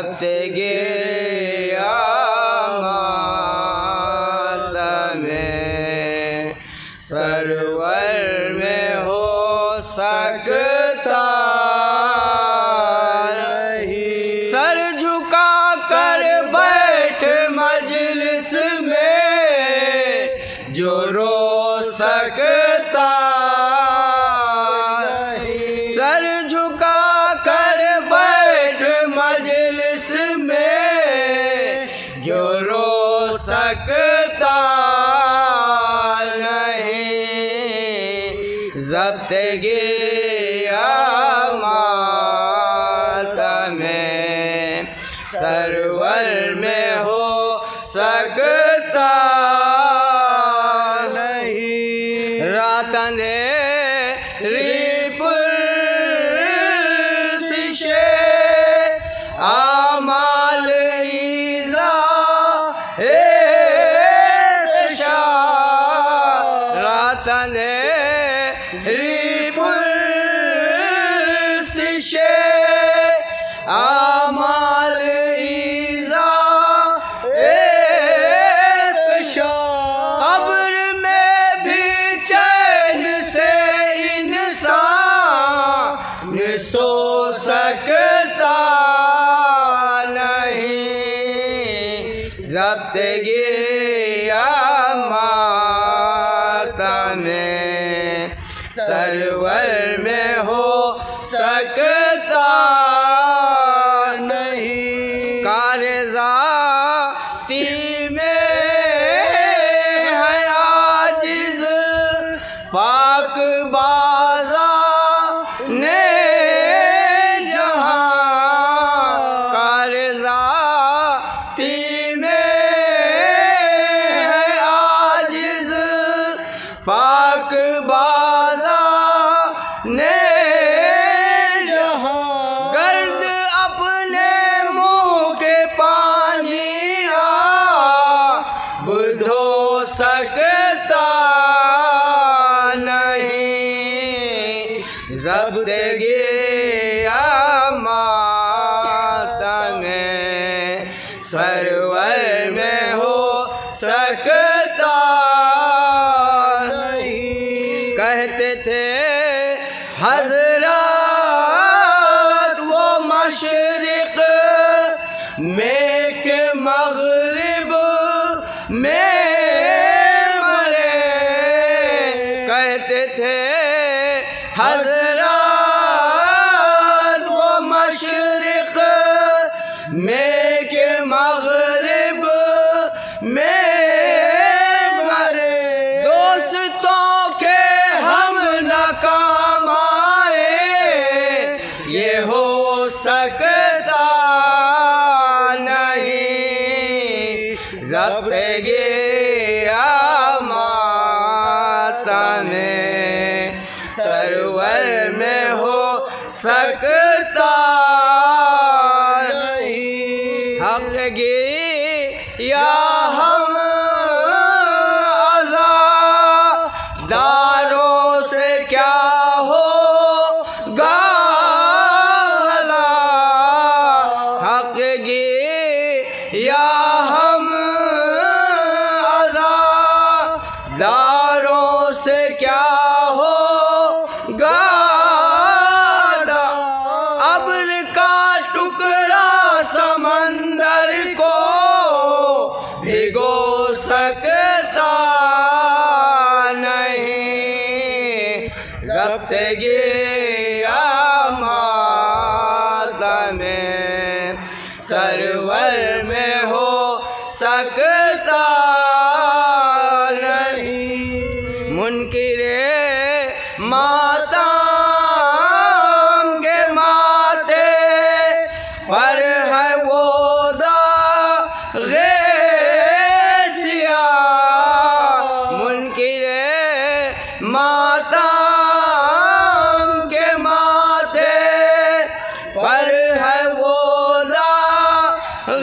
ضبط گریا ماتم جو رو سکتا نہیں، ضبطگی ماتم سرور میں ہو سکتا نہیں۔ رات اندھیری پرسش اعمال رات اندھیری پرسش اعمال قبر میں بھی چین سے انسان سو سکتا نہیں، ضبطگی ماتم سرور میں ہو سکتا نہیں۔ کارذاتی میں ہے عاجز پاک بازان جہاں، کارذاتی میں ہے عاجز پاک بازان جہاں، گرد اپنے منہ کے پانی آب دھو سکتا نہیں، ضبطگی ماتم سرور میں ہو سکتا نہیں۔ کہتے تھے حضرات وہ مشرق میں کہ مغرب میں مرے، کہتے تھے حضرات وہ مشرق میں کہ مغرب میں مرے، دوستوں کے ہم ناکام آئے یہ ہو سکتا نہیں، ضبطگی ماتم سرور میں ہو سکتا نہیں۔ حق گیری یا ہم عزاداروں سے کیا ہوگا بھلا، حق گیری یا ہم عزاداروں سے کیا ہوگا، ابر کا ٹکڑا سمندر کو بھگو سکتا نہیں، ضبطگی ماتم سرور میں ہو سکتا نہیں۔ منکر ماتم کے ماتھے پر ہے وہ داغ سیاہ، منکر ماتم کے ماتھے پر ہے وہ داغ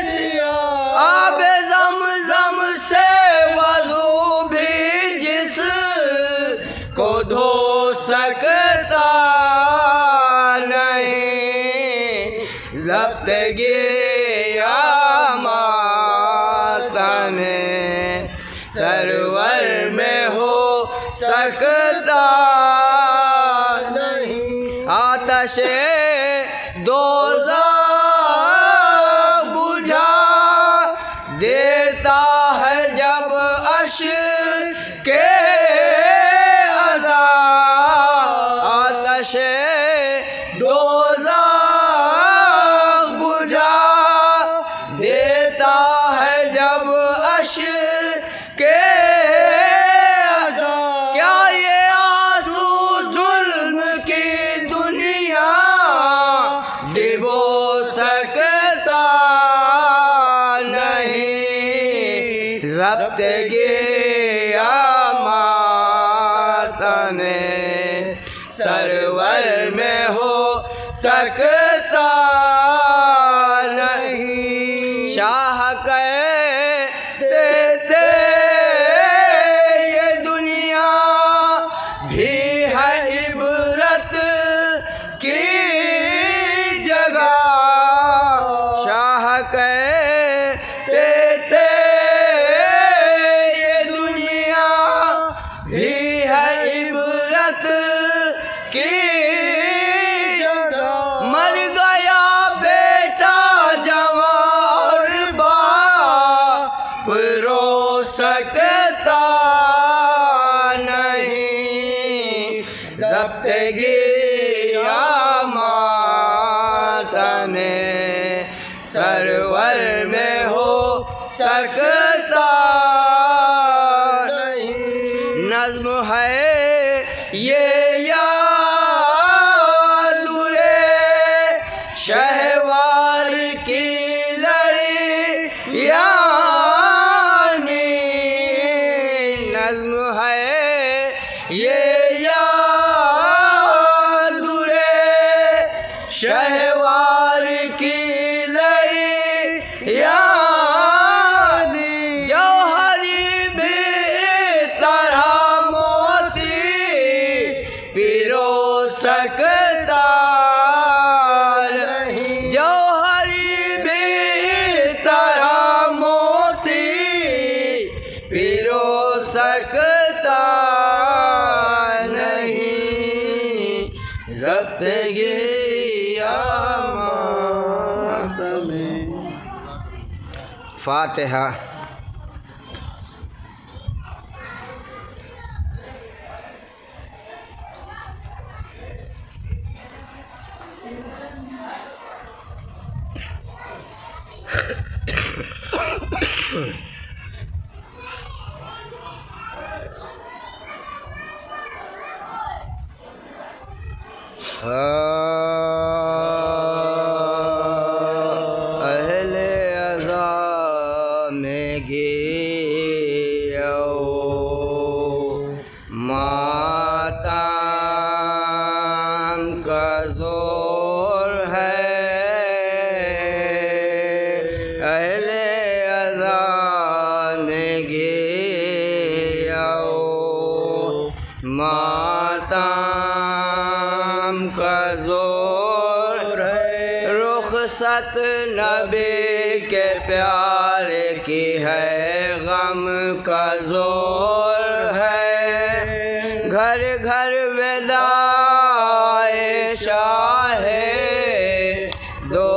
سیاہ، آب زمزم سے وضو بھی جس کو دھو سکتا نہیں، ضبطگی ماتم سرور میں ہو سکتا نہیں۔ آتش دوزخ بجھا دیتا ہے جب اشک عذاب، آتش دوزخ بجھا ضبطگی ماتم سرور میں ہو سکتا نہیں. شاہ کہتے تھے یہ دنیا بھی ہے عبرت کی جگہ. شاہ کہتے تھے یہ دنیا بھی ہے عبرت کی جگہ. مر گیا بیٹا جوان اور باپ رو سکتا نہیں. ضبطگی ماتم سرور میں ہو سکتا نہیں. نظم ہے یہ شہوار کی لڑیانی. نظم ہے یہ شہوار کی لڑیانی. جوہری بھی اس طرح موتی پیرو سکتا. جوہری بھی اس طرح موتی پیرو سکتا نہیں. ضبطگی ماتم. فاتحہ. اہل عزا میں گیو ماتم کا زور ہے. اہل عزا میں گیو ماتم کا زور ہے. رخصت نبی کے پیارے کی ہے غم کا زور ہے. گھر گھر وداع شاہ دو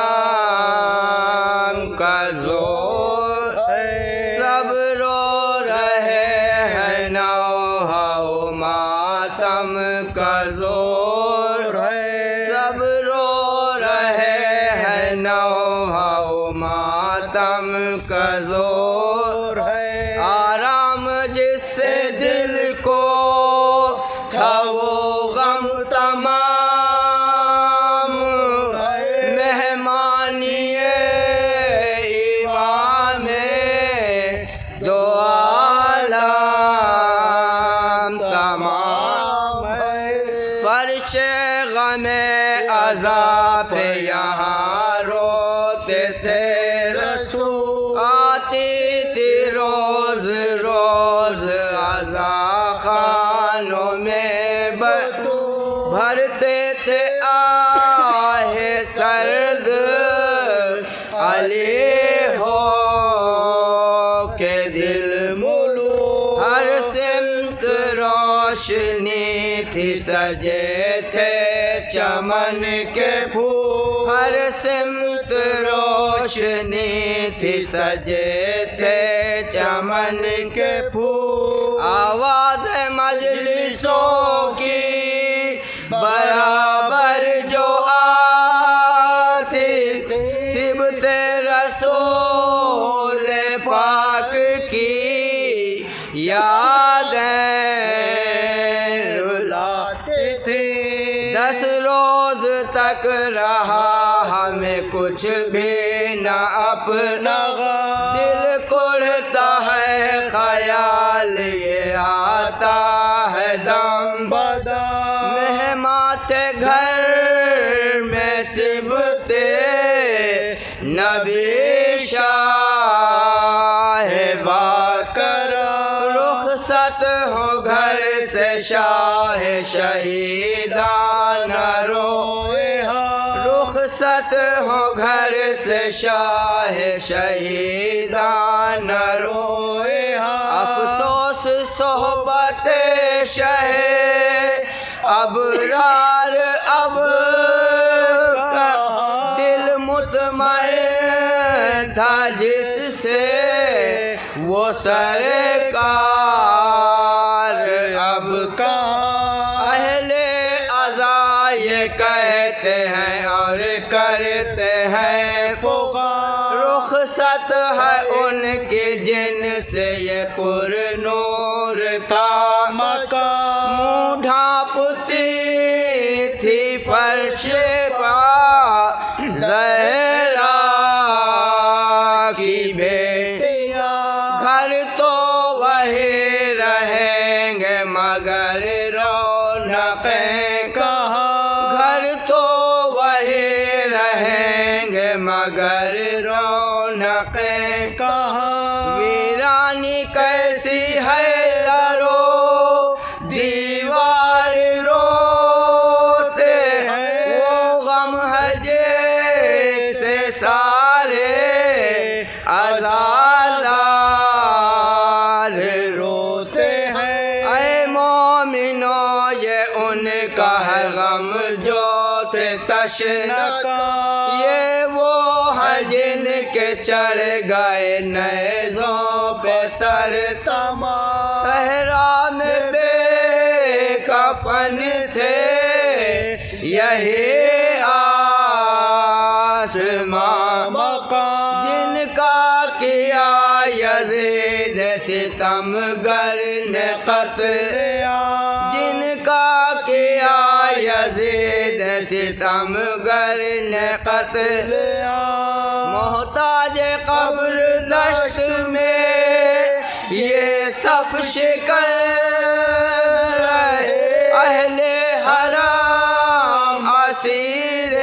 عالم کا زور ہے. سب رو رہے ہیں نوحہ و ماتم کا زور ہے. سب رو رہے ہیں نوحہ و ماتم کا زور ہے. آرام جس سے دل کو تھا وہ غم تمام. مہمانی امام دو عالم تمام. فرش غم عذاب یہاں روتے تھے رسول. آتی تھی روز روز عزا خانوں میں بھرتے تھے آہ سرد. علی ہو کے دل ملو. ہر سمت روشنی تھی سجے تھے چمن کے پھول. ہر سمت روشنی تھی سجے تھے چمن کے پھول. آواز مجلسوں کی برابر جو آتی. صبت رسول پاک کی یادیں رلاتے تھے. 10 روز تک رہا ہمیں کچھ بھی نہ اپنا. دل کو کبھی شاہ باکرم، رخصت ہو گھر سے شاہ شہیدان نہ روئے رخصت ہو گھر سے شاہ شہیدان نہ روئے افسوس صحبت شہ ابرار اب کا دل مطمئن تھا جس سے وہ سرکار اب کہاں اہل عزا یہ کہتے ہیں اور کرتے ہیں فغان، رخصت ہے ان کی جن سے یہ پر نور تھا مکان، منہ ڈھانپتی تھی فرش پا زہرا کی بیٹیاں، گھر تو وہی رہیں گے مگر رونقیں کہاں، گھر تو وہی رہیں گے مگر رونقیں کہاں، ویرانی کیسی ہے درو دیوار روتے ہیں، وہ غم ہے جیسے سارے عزادار روتے ہیں، اے مومنو یہ ان کا ہے غم جو تھے تشنکاں، یہ وہ ہے جن کے چڑھ گئے نیزوں پہ سر تمام، صحرا میں بے کفن تھے یہی آسمان مقام، جن کا کیا یزید ستم گر نے قتل جن کا کیا یزید ستم گر نے قتل محتاج قبر دشت میں یہ صف شکر رہے، اہل حرام اسیر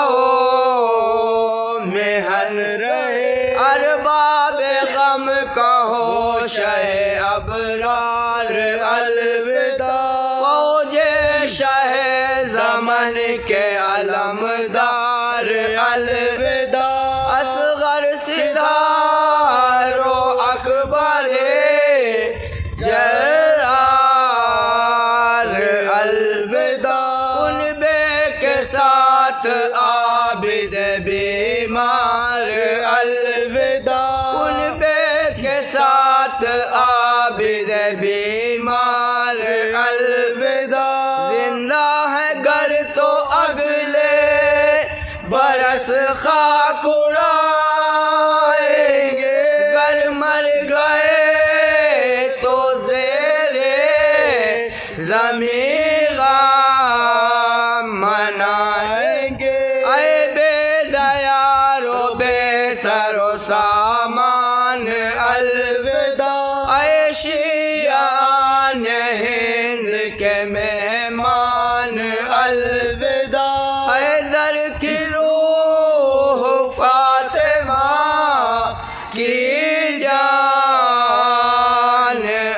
بلاؤں محن رہے، ارباب غم کہو شہ ابرار الوداع، فوج شہ زمن کے علمدار الوداع، اصغر سدھارو اکبر جرار الوداع، کنبے کے ساتھ عابد بیمار الوداع، کنبے کے ساتھ عابد بیمار الوداع، زندہ ہے گر تو اگلے برس خاک اڑائیں گے، گر مر گئے تو زیرے زمین غم منائیں گے، اے بے دیار و بے سر و سامان الوداع، اے شیعان ہند کے مہمان الوداع، حیدر کی روح فاطمہ کی جان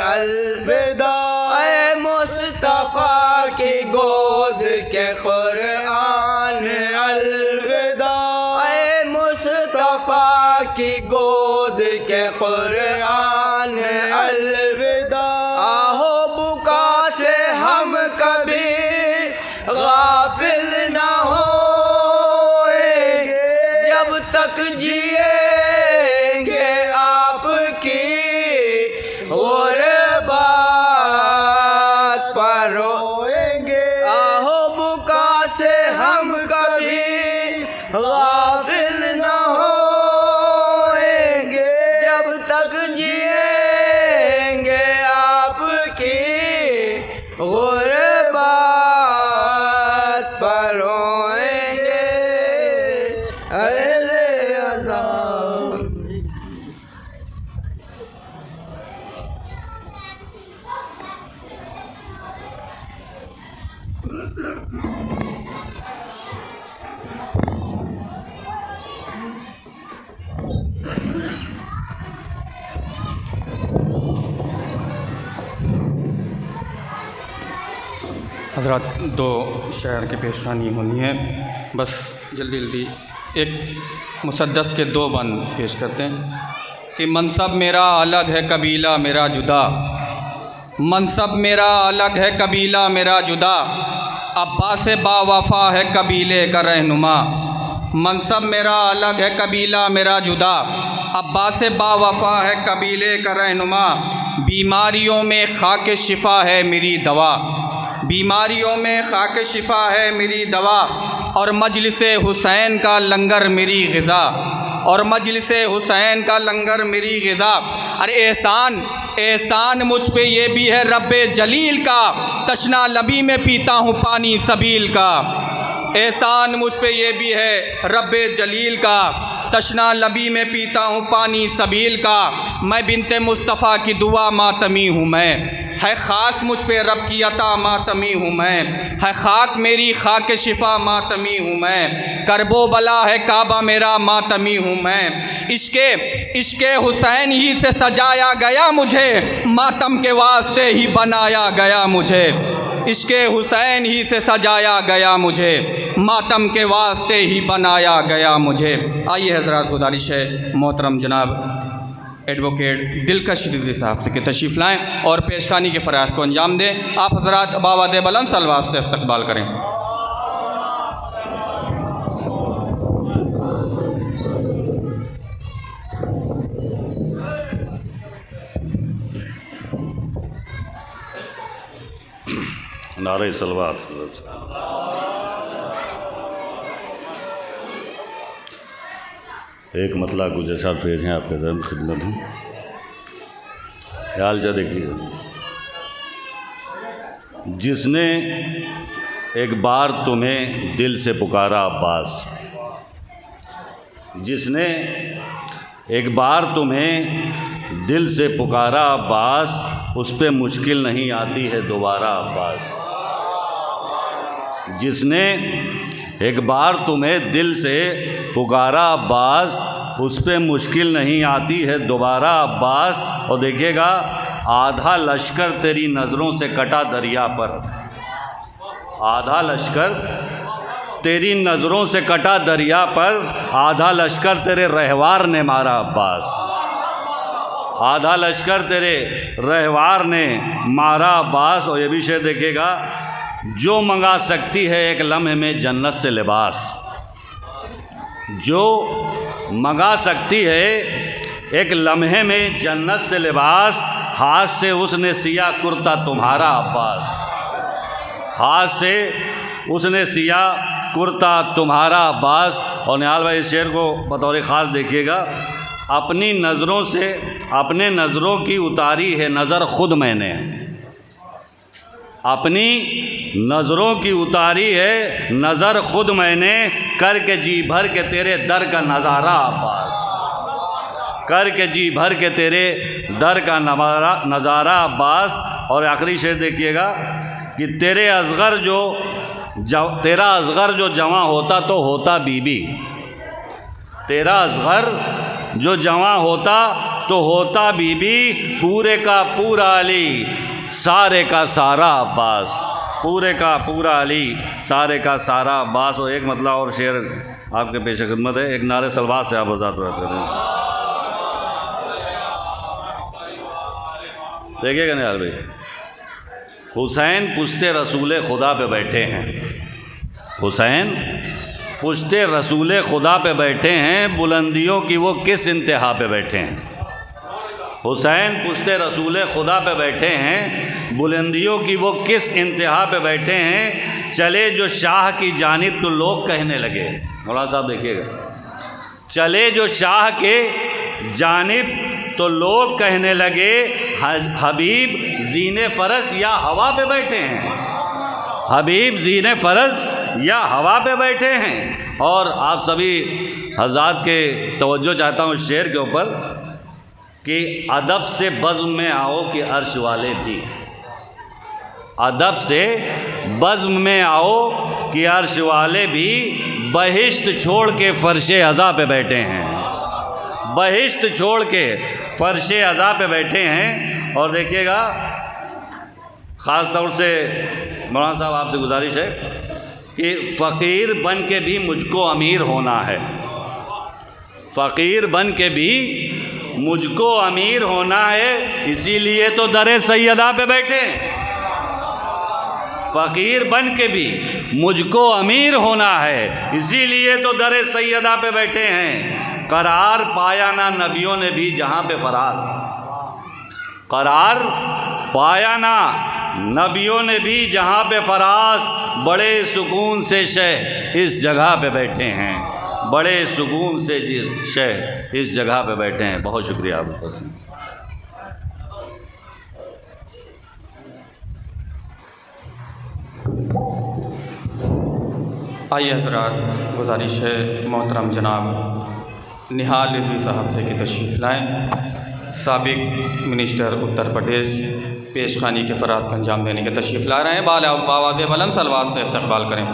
الوداع، اے مصطفیٰ کی گود کے قرآن الوداع، اے مصطفیٰ کی گود کے قرآن الوداع، آہو بکا سے ہم کبھی غافل نہ ہوئیں گے، جب تک جیئیں گے آپ کی غربت پر روئیں گے، آہو بکا سے ہم کبھی غافل نہ ہوئیں گے، جب تک جیئیں گے آپ کی غربت پر روئیں گے، اہل عذاب حضرات دو شعر کی پیشخوانی ہونی ہے، بس جلدی جلدی ایک مسدس کے دو بند پیش کرتے ہیں کہ منصب میرا الگ ہے قبیلہ میرا جدا، منصب میرا الگ ہے قبیلہ میرا جدا، عباس با وفا ہے قبیلے کا رہنما، منصب میرا الگ ہے قبیلہ میرا جدا، عباس با وفا ہے قبیلے کا رہنما، بیماریوں میں خاک شفا ہے میری دوا، بیماریوں میں خاک شفا ہے میری دوا، اور مجلس حسین کا لنگر میری غذا، اور مجلس حسین کا لنگر میری غذا۔ ارے احسان مجھ پہ یہ بھی ہے رب جلیل کا، تشنا لبی میں پیتا ہوں پانی سبیل کا، احسان مجھ پہ یہ بھی ہے رب جلیل کا، تشنا لبی میں پیتا ہوں پانی سبیل کا، میں بنت مصطفیٰ کی دعا ماتمی ہوں میں، ہے خاص مجھ پہ رب کی عطا ماتمی ہوں میں، ہے خاک میری خاک شفا ماتمی ہوں میں، کرب و بلا ہے کعبہ میرا ماتمی ہوں میں، عشق حسین ہی سے سجایا گیا مجھے، ماتم کے واسطے ہی بنایا گیا مجھے، عشق حسین ہی سے سجایا گیا مجھے، ماتم کے واسطے ہی بنایا گیا مجھے۔ آئیے حضرات گزارش ہے محترم جناب ایڈوکیٹ دلکش رضوی صاحب سے کہ تشریف لائیں اور پیشخوانی کے فرائض کو انجام دیں۔ آپ حضرات بآواز بلند صلوات سے استقبال کریں۔ نعرہ صلوات۔ ایک مطلع کچھ ایسا پیش ہیں آپ کے ذہن خدمت ہوں، خیال سے دیکھیے۔ جس نے ایک بار تمہیں دل سے پکارا عباس، جس نے ایک بار تمہیں دل سے پکارا عباس، اس پہ مشکل نہیں آتی ہے دوبارہ عباس، جس نے ایک بار تمہیں دل سے پکارا عباس، اس پہ مشکل نہیں آتی ہے دوبارہ عباس۔ اور دیکھیے گا آدھا لشکر تیری نظروں سے کٹا دریا پر، آدھا لشکر تیری نظروں سے کٹا دریا پر، آدھا لشکر تیرے رہوار نے مارا عباس، آدھا لشکر تیرے رہوار نے مارا عباس۔ اور یہ بھی شعر دیکھیے گا، جو منگا سکتی ہے ایک لمحے میں جنت سے لباس، جو منگا سکتی ہے ایک لمحے میں جنت سے لباس، ہاتھ سے اس نے سیا کرتا تمہارا عباس، ہاتھ سے اس نے سیا کرتا تمہارا عباس۔ اور نہال بھائی اس شعر کو بطور خاص دیکھیے گا، اپنی نظروں سے اپنے نظروں کی اتاری ہے نظر خود میں نے، اپنی نظروں کی اتاری ہے نظر خود میں نے، کر کے جی بھر کے تیرے در کا نظارہ عباس، کر کے جی بھر کے تیرے در کا نظارہ عباس۔ اور آخری شعر دیکھیے گا کہ تیرا اصغر جو جواں ہوتا تو ہوتا بی بی، تیرا اصغر جو جواں ہوتا تو ہوتا بی بی، پورے کا پورا علی سارے کا سارا عباس، پورے کا پورا علی سارے کا سارا عباس۔ اور ایک مطلع اور شعر آپ کے پیش خدمت ہے، ایک نعرہ صلوات سے آپ آزاد رہتے ہیں۔ دیکھیے گا نہال بھائی، حسین پشت رسول خدا پہ بیٹھے ہیں، حسین پشت رسول خدا پہ بیٹھے ہیں، بلندیوں کی وہ کس انتہا پہ بیٹھے ہیں، حسین پشت رسول خدا پہ بیٹھے ہیں، بلندیوں کی وہ کس انتہا پہ بیٹھے ہیں، چلے جو شاہ کی جانب تو لوگ کہنے لگے۔ مولانا صاحب دیکھیے گا، چلے جو شاہ کے جانب تو لوگ کہنے لگے، حبیب زین فرس یا ہوا پہ بیٹھے ہیں، حبیب زین فرس یا ہوا پہ بیٹھے ہیں۔ اور آپ سبھی حضرات کے توجہ چاہتا ہوں اس شعر کے اوپر کہ ادب سے بزم میں آؤ کہ عرش والے بھی، ادب سے بزم میں آؤ کہ عرش والے بھی، بہشت چھوڑ کے فرش عزا پہ بیٹھے ہیں، بہشت چھوڑ کے فرش عزا پہ بیٹھے ہیں۔ اور دیکھیے گا خاص طور سے مولانا صاحب آپ سے گزارش ہے کہ فقیر بن کے بھی مجھ کو امیر ہونا ہے، فقیر بن کے بھی مجھ کو امیر ہونا ہے، اسی لیے تو در سیدہ پہ بیٹھے۔ فقیر بن کے بھی مجھ کو امیر ہونا ہے، اسی لیے تو در سیدہ پہ بیٹھے ہیں۔ قرار پایا نہ نبیوں نے بھی جہاں پہ فراز، قرار پایا نہ نبیوں نے بھی جہاں پہ فراز، بڑے سکون سے شہ اس جگہ پہ بیٹھے ہیں، بڑے سکون سے شہ اس جگہ پہ بیٹھے ہیں۔ بہت شکریہ آپ کا۔ آئیے حضرات، گزارش ہے محترم جناب نہال رضوی صاحب سے کہ تشریف لائیں، سابق منسٹر اتر پردیش پیش خوانی کے فراز کا انجام دینے کے تشریف لا رہے ہیں۔ باواز بلند صلوات سے استقبال کریں۔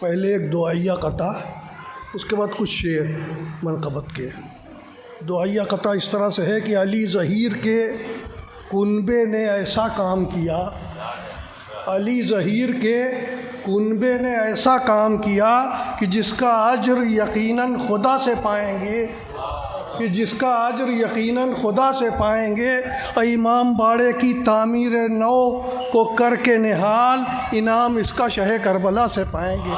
پہلے ایک دعائیہ قطع، اس کے بعد کچھ شعر منقبت کے۔ دعائیہ قطع اس طرح سے ہے کہ علی ظہیر کے کنبے نے ایسا کام کیا، علی ظہیر کے کنبے نے ایسا کام کیا کہ جس کا اجر یقیناً خدا سے پائیں گے، کہ جس کا اجر یقیناً خدا سے پائیں گے۔ امام باڑے کی تعمیر نو کو کر کے نہال، انعام اس کا شہ کربلا سے پائیں گے،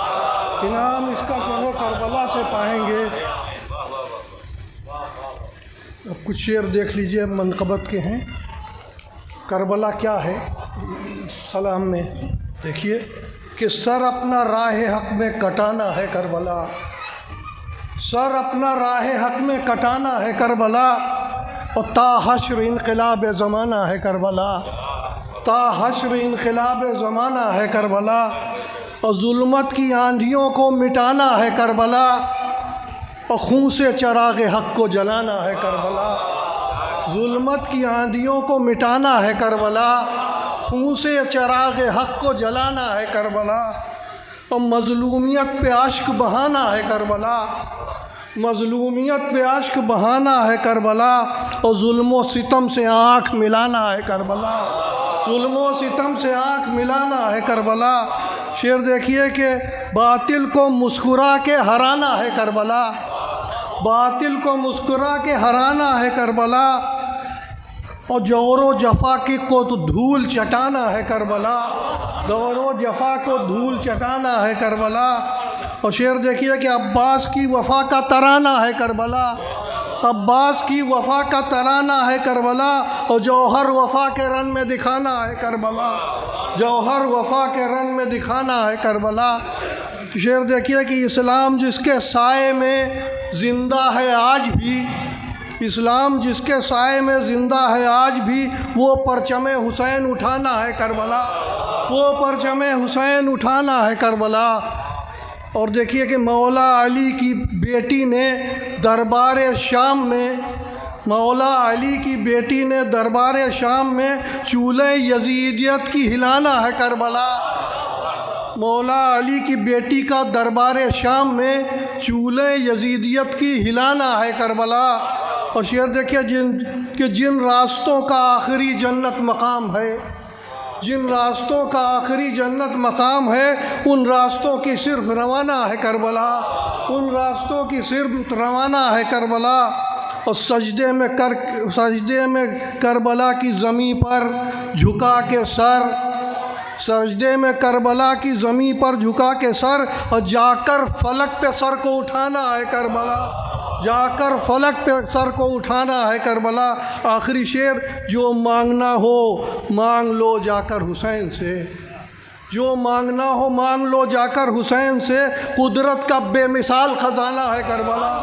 انعام اس کا شہ کربلا سے پائیں گے۔ اب کچھ شعر دیکھ لیجئے، منقبت کے ہیں۔ کربلا کیا ہے سلام میں دیکھیے کہ سر اپنا راہ حق میں کٹانا ہے کربلا، سر اپنا راہ حق میں کٹانا ہے کربلا، اور تا حشر انقلاب زمانہ ہے کربلا، تا حشر انقلاب زمانہ ہے کربلا، اور ظلمت کی آندھیوں کو مٹانا ہے کربلا، اور خون سے چراغ حق کو جلانا ہے کربلا، ظلمت کی آندھیوں کو مٹانا ہے کربلا، خون سے چراغ حق کو جلانا ہے کربلا، اور مظلومیت پہ اشک بہانا ہے کربلا، مظلومیت پہ اشک بہانا ہے کربلا، اور ظلم و ستم سے آنکھ ملانا ہے کربلا، ظلم و ستم سے آنکھ ملانا ہے کربلا۔ شعر دیکھیے کہ باطل کو مسکرا کے ہرانا ہے کربلا، باطل کو مسکرا کے ہرانا ہے کربلا، اور جور و جفا کی کو تو دھول چٹانا ہے کربلا، جور و جفا کو دھول چٹانا ہے کربلا۔ اور شعر دیکھیے کہ عباس کی وفا کا ترانہ ہے کربلا، عباس کی وفا کا ترانہ ہے کربلا، اور جوہر وفا کے رن میں دکھانا ہے کربلا، جوہر وفا کے رن میں دکھانا ہے کربلا۔ شعر دیکھیے کہ اسلام جس کے سائے میں زندہ ہے آج بھی، اسلام جس کے سائے میں زندہ ہے آج بھی، وہ پرچم حسین اٹھانا ہے کربلا، وہ پرچم حسین اٹھانا ہے کربلا۔ اور دیکھیے کہ مولا علی کی بیٹی نے دربار شام میں، مولا علی کی بیٹی نے دربار شام میں چولہے یزیدیت کی ہلانا ہے کربلا، مولا علی کی بیٹی کا دربار شام میں چولہے یزیدیت کی ہلانا ہے کربلا۔ اور شعر دیکھیے جن راستوں کا آخری جنت مقام ہے، جن راستوں کا آخری جنت مقام ہے، ان راستوں کی صرف روانہ ہے کربلا، ان راستوں کی صرف روانہ ہے کربلا۔ اور سجدے میں کربلا کی زمین پر جھکا کے سر، سجدے میں کربلا کی زمین پر جھکا کے سر، اور جا کر فلک پہ سر کو اٹھانا ہے کربلا، جا کر فلک پہ سر کو اٹھانا ہے کربلا۔ آخری شعر، جو مانگنا ہو مانگ لو جا کر حسین سے، جو مانگنا ہو مانگ لو جا کر حسین سے، قدرت کا بے مثال خزانہ ہے کربلا،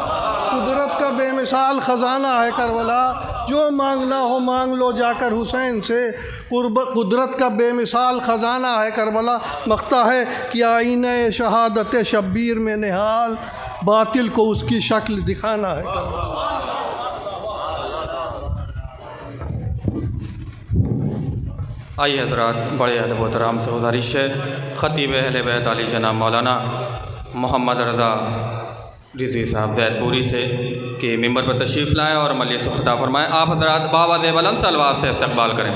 قدرت کا بے مثال خزانہ ہے کربلا، جو مانگنا ہو مانگ لو جا کر حسین سے، قدرت کا بے مثال خزانہ ہے کربلا۔ مقطع ہے کہ آئینہ شہادت شبیر میں نہال، باطل کو اس کی شکل دکھانا ہے کربلا۔ آئیے حضرات، بڑے ادب و احترام سے گزارش ہے خطیب اہل بیت علی جناب مولانا محمد رضا رضوی صاحب زید پوری سے کہ ممبر پر تشریف لائیں اور مجلس کو خطاب فرمائیں۔ آپ حضرات بآواز بلند صلوات سے استقبال کریں۔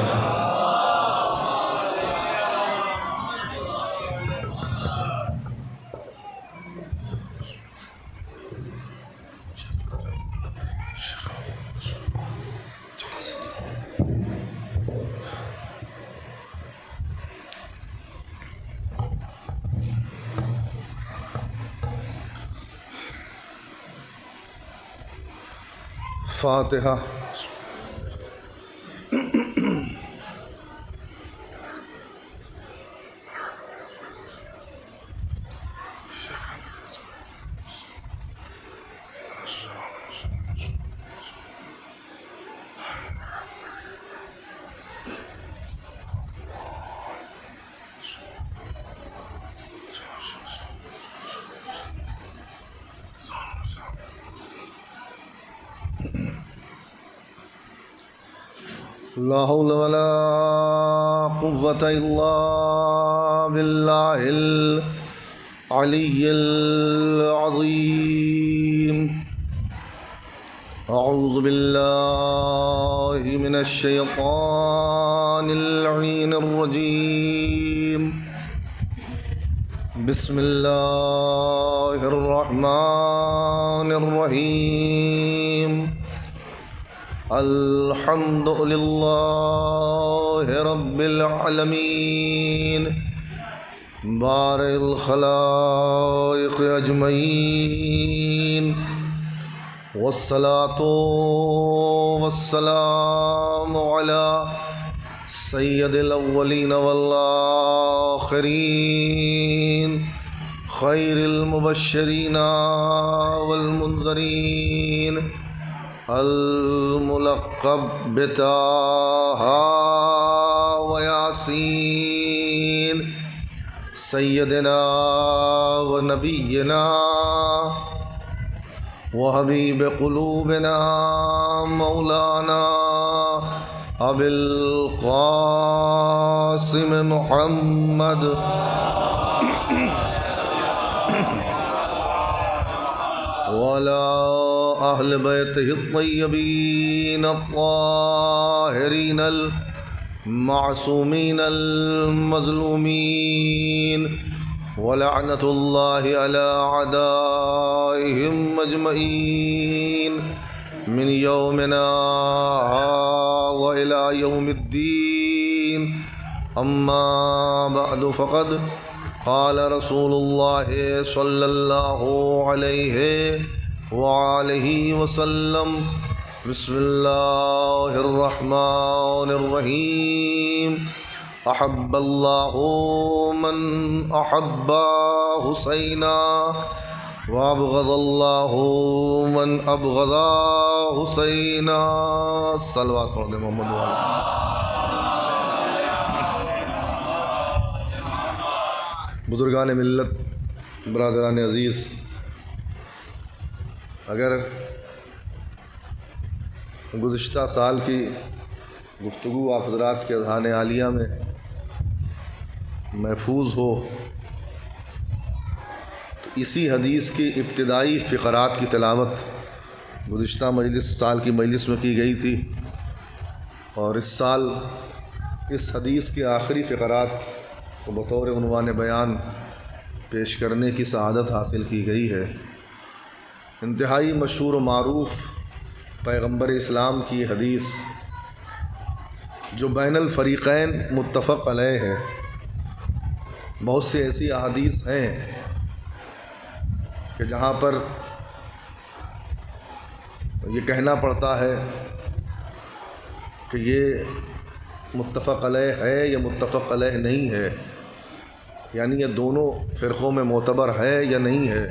فاتحہ۔ لا حول ولا قوة إلا بالله العلي العظيم۔ أعوذ بالله من الشيطان اللعين الرجيم۔ بسم الله الرحمن الرحيم۔ الحمد لله رب العالمين بارئ الخلائق أجمعين، والصلاة والسلام على سيد الأولين والآخرين، خير المبشرين والمنذرين، الملقب بطه وياسين، سيدنا ونبينا وحبيب قلوبنا مولانا أبي القاسم محمد وعلى أهل بيته الطيبين الطاهرين المعصومين المظلومين، ولعنة الله على أعدائهم أجمعين من يومنا هذا إلى يوم الدين۔ أما بعد، فقد قال رسول الله صلى الله عليه وآلہ وسلم، بسم اللہ الرحمن الرحیم۔ احب اللہ من احب حسینا، وابغض اللہ من ابغض حسینا۔ صلوات پڑھ دیں محمد والا۔ بزرگان ملت، برادران عزیز، اگر گزشتہ سال کی گفتگو آپ حضرات کے اذہان عالیہ میں محفوظ ہو تو اسی حدیث کی ابتدائی فقرات کی تلاوت گزشتہ سال کی مجلس میں کی گئی تھی، اور اس سال اس حدیث کے آخری فقرات کو بطور عنوان بیان پیش کرنے کی سعادت حاصل کی گئی ہے۔ انتہائی مشہور و معروف پیغمبر اسلام کی حدیث جو بین الفریقین متفق علیہ ہے۔ بہت سی ایسی احادیث ہیں کہ جہاں پر یہ کہنا پڑتا ہے کہ یہ متفق علیہ ہے یا متفق علیہ نہیں ہے، یعنی یہ دونوں فرقوں میں معتبر ہے یا نہیں ہے،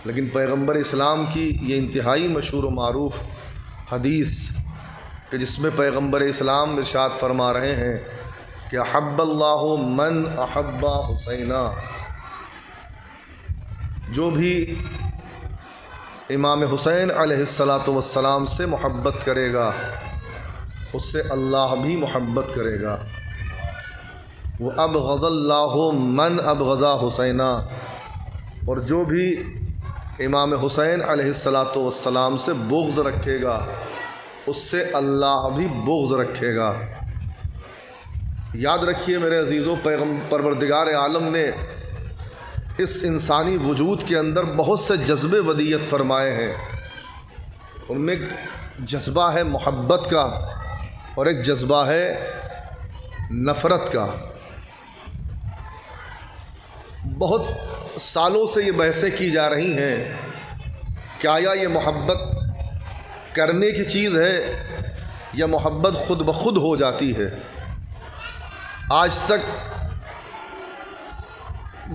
لیکن پیغمبر اسلام کی یہ انتہائی مشہور و معروف حدیث کہ جس میں پیغمبر اسلام ارشاد فرما رہے ہیں کہ احب اللہ من احب حسینا، جو بھی امام حسین علیہ السلام سے محبت کرے گا اس سے اللہ بھی محبت کرے گا۔ وہ ابغض اللہ من ابغضا حسینہ، اور جو بھی امام حسین علیہ الصلاۃ والسلام سے بغض رکھے گا اس سے اللہ بھی بغض رکھے گا۔ یاد رکھیے میرے عزیزوں، پروردگار عالم نے اس انسانی وجود کے اندر بہت سے جذبے ودیت فرمائے ہیں۔ ان میں ایک جذبہ ہے محبت کا اور ایک جذبہ ہے نفرت کا۔ بہت سالوں سے یہ بحثیں کی جا رہی ہیں کہ آیا یہ محبت کرنے کی چیز ہے یا محبت خود بخود ہو جاتی ہے۔ آج تک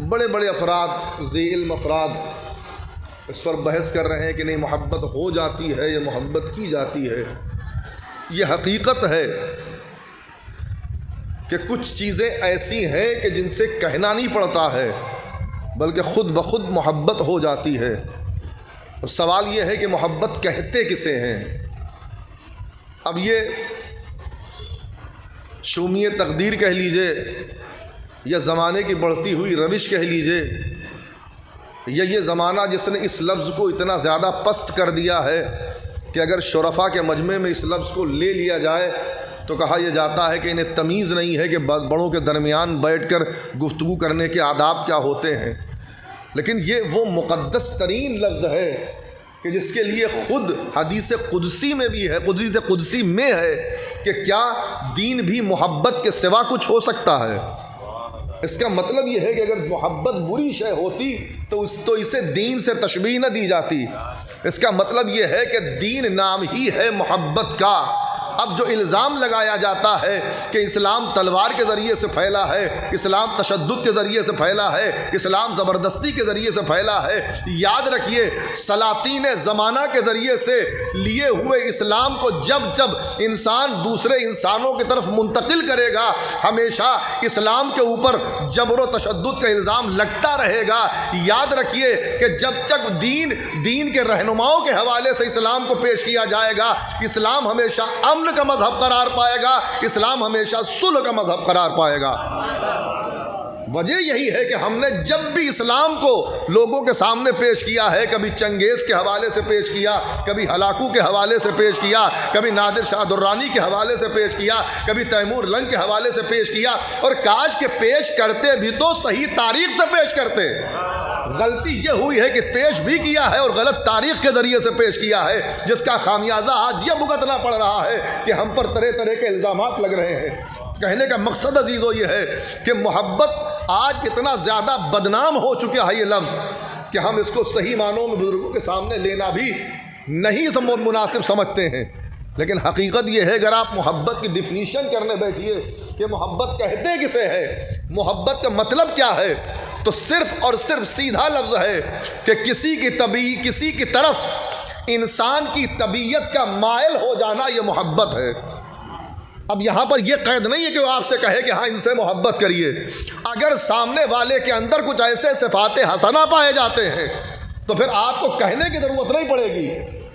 بڑے بڑے افراد، ذی علم افراد اس پر بحث کر رہے ہیں کہ نہیں محبت ہو جاتی ہے یا محبت کی جاتی ہے۔ یہ حقیقت ہے کہ کچھ چیزیں ایسی ہیں کہ جن سے کہنا نہیں پڑتا ہے بلکہ خود بخود محبت ہو جاتی ہے۔ اور سوال یہ ہے کہ محبت کہتے کسے ہیں؟ اب یہ شومی تقدیر کہہ لیجئے یا زمانے کی بڑھتی ہوئی روش کہہ لیجئے، یا یہ زمانہ جس نے اس لفظ کو اتنا زیادہ پست کر دیا ہے کہ اگر شرفاء کے مجمع میں اس لفظ کو لے لیا جائے تو کہا یہ جاتا ہے کہ انہیں تمیز نہیں ہے کہ بڑوں کے درمیان بیٹھ کر گفتگو کرنے کے آداب کیا ہوتے ہیں۔ لیکن یہ وہ مقدس ترین لفظ ہے کہ جس کے لیے خود حدیث قدسی میں بھی ہے، حدیث قدسی میں ہے کہ کیا دین بھی محبت کے سوا کچھ ہو سکتا ہے؟ اس کا مطلب یہ ہے کہ اگر محبت بری شے ہوتی تو اسے دین سے تشبیہ نہ دی جاتی۔ اس کا مطلب یہ ہے کہ دین نام ہی ہے محبت کا۔ اب جو الزام لگایا جاتا ہے کہ اسلام تلوار کے ذریعے سے پھیلا ہے، اسلام تشدد کے ذریعے سے پھیلا ہے، اسلام زبردستی کے ذریعے سے پھیلا ہے، یاد رکھیے سلاطین زمانہ کے ذریعے سے لیے ہوئے اسلام کو جب جب انسان دوسرے انسانوں کی طرف منتقل کرے گا ہمیشہ اسلام کے اوپر جبر و تشدد کا الزام لگتا رہے گا۔ یاد رکھیے کہ جب تک دین کے رہنماؤں کے حوالے سے اسلام کو پیش کیا جائے گا اسلام ہمیشہ امن کا مذہب قرار پائے گا، اسلام ہمیشہ صلح کا مذہب قرار پائے گا۔ وجہ یہی ہے کہ ہم نے جب بھی اسلام کو لوگوں کے سامنے پیش کیا ہے، کبھی چنگیز کے حوالے سے پیش کیا، کبھی ہلاکو کے حوالے سے پیش کیا، کبھی نادر شاہ درانی کے حوالے سے پیش کیا، کبھی تیمور لنگ کے حوالے سے پیش کیا، اور کاش کہ پیش کرتے بھی تو صحیح تاریخ سے پیش کرتے۔ غلطی یہ ہوئی ہے کہ پیش بھی کیا ہے اور غلط تاریخ کے ذریعے سے پیش کیا ہے، جس کا خامیازہ آج یہ بھگتنا پڑ رہا ہے کہ ہم پر طرح طرح کے الزامات لگ رہے ہیں۔ کہنے کا مقصد عزیزو یہ ہے کہ محبت آج اتنا زیادہ بدنام ہو چکا ہے یہ لفظ کہ ہم اس کو صحیح معنوں میں بزرگوں کے سامنے لینا بھی نہیں مناسب سمجھتے ہیں۔ لیکن حقیقت یہ ہے اگر آپ محبت کی ڈیفینیشن کرنے بیٹھیے کہ محبت کہتے کسے ہے، محبت کا مطلب کیا ہے، تو صرف اور صرف سیدھا لفظ ہے کہ کسی کی طرف انسان کی طبیعت کا مائل ہو جانا یہ محبت ہے۔ اب یہاں پر یہ قید نہیں ہے کہ وہ آپ سے کہے کہ ہاں ان سے محبت کریے۔ اگر سامنے والے کے اندر کچھ ایسے صفات حسنہ پائے جاتے ہیں تو پھر آپ کو کہنے کی ضرورت نہیں پڑے گی،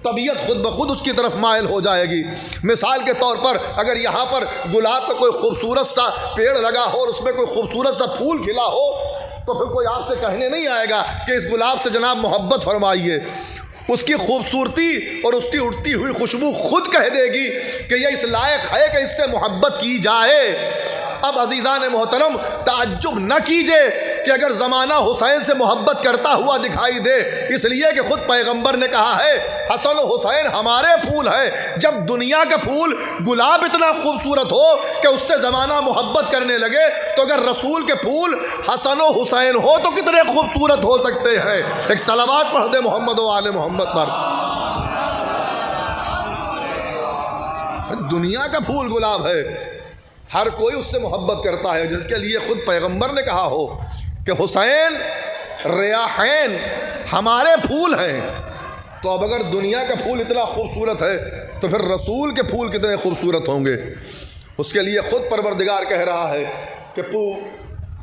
طبیعت خود بخود اس کی طرف مائل ہو جائے گی۔ مثال کے طور پر اگر یہاں پر گلاب کا کوئی خوبصورت سا پیڑ لگا ہو اور اس میں کوئی خوبصورت سا پھول کھلا ہو تو پھر کوئی آپ سے کہنے نہیں آئے گا کہ اس گلاب سے جناب محبت فرمائیے۔ اس کی خوبصورتی اور اس کی اٹھتی ہوئی خوشبو خود کہہ دے گی کہ یہ اس لائق ہے کہ اس سے محبت کی جائے۔ اب عزیزان محترم تعجب نہ کیجئے کہ اگر زمانہ حسین سے محبت کرتا ہوا دکھائی دے، اس لیے کہ خود پیغمبر نے کہا ہے حسن و حسین ہمارے پھول ہیں۔ جب دنیا کا پھول گلاب اتنا خوبصورت ہو کہ اس سے زمانہ محبت کرنے لگے تو اگر رسول کے پھول حسن و حسین ہو تو کتنے خوبصورت ہو سکتے ہیں۔ ایک صلوات پڑھ دے محمد و آل محمد پر۔ دنیا کا پھول گلاب ہے، ہر کوئی اس سے محبت کرتا ہے، جس کے لیے خود پیغمبر نے کہا ہو کہ حسین ریاحین ہمارے پھول ہیں۔ تو اب اگر دنیا کا پھول اتنا خوبصورت ہے تو پھر رسول کے پھول کتنے خوبصورت ہوں گے۔ اس کے لیے خود پروردگار کہہ رہا ہے کہ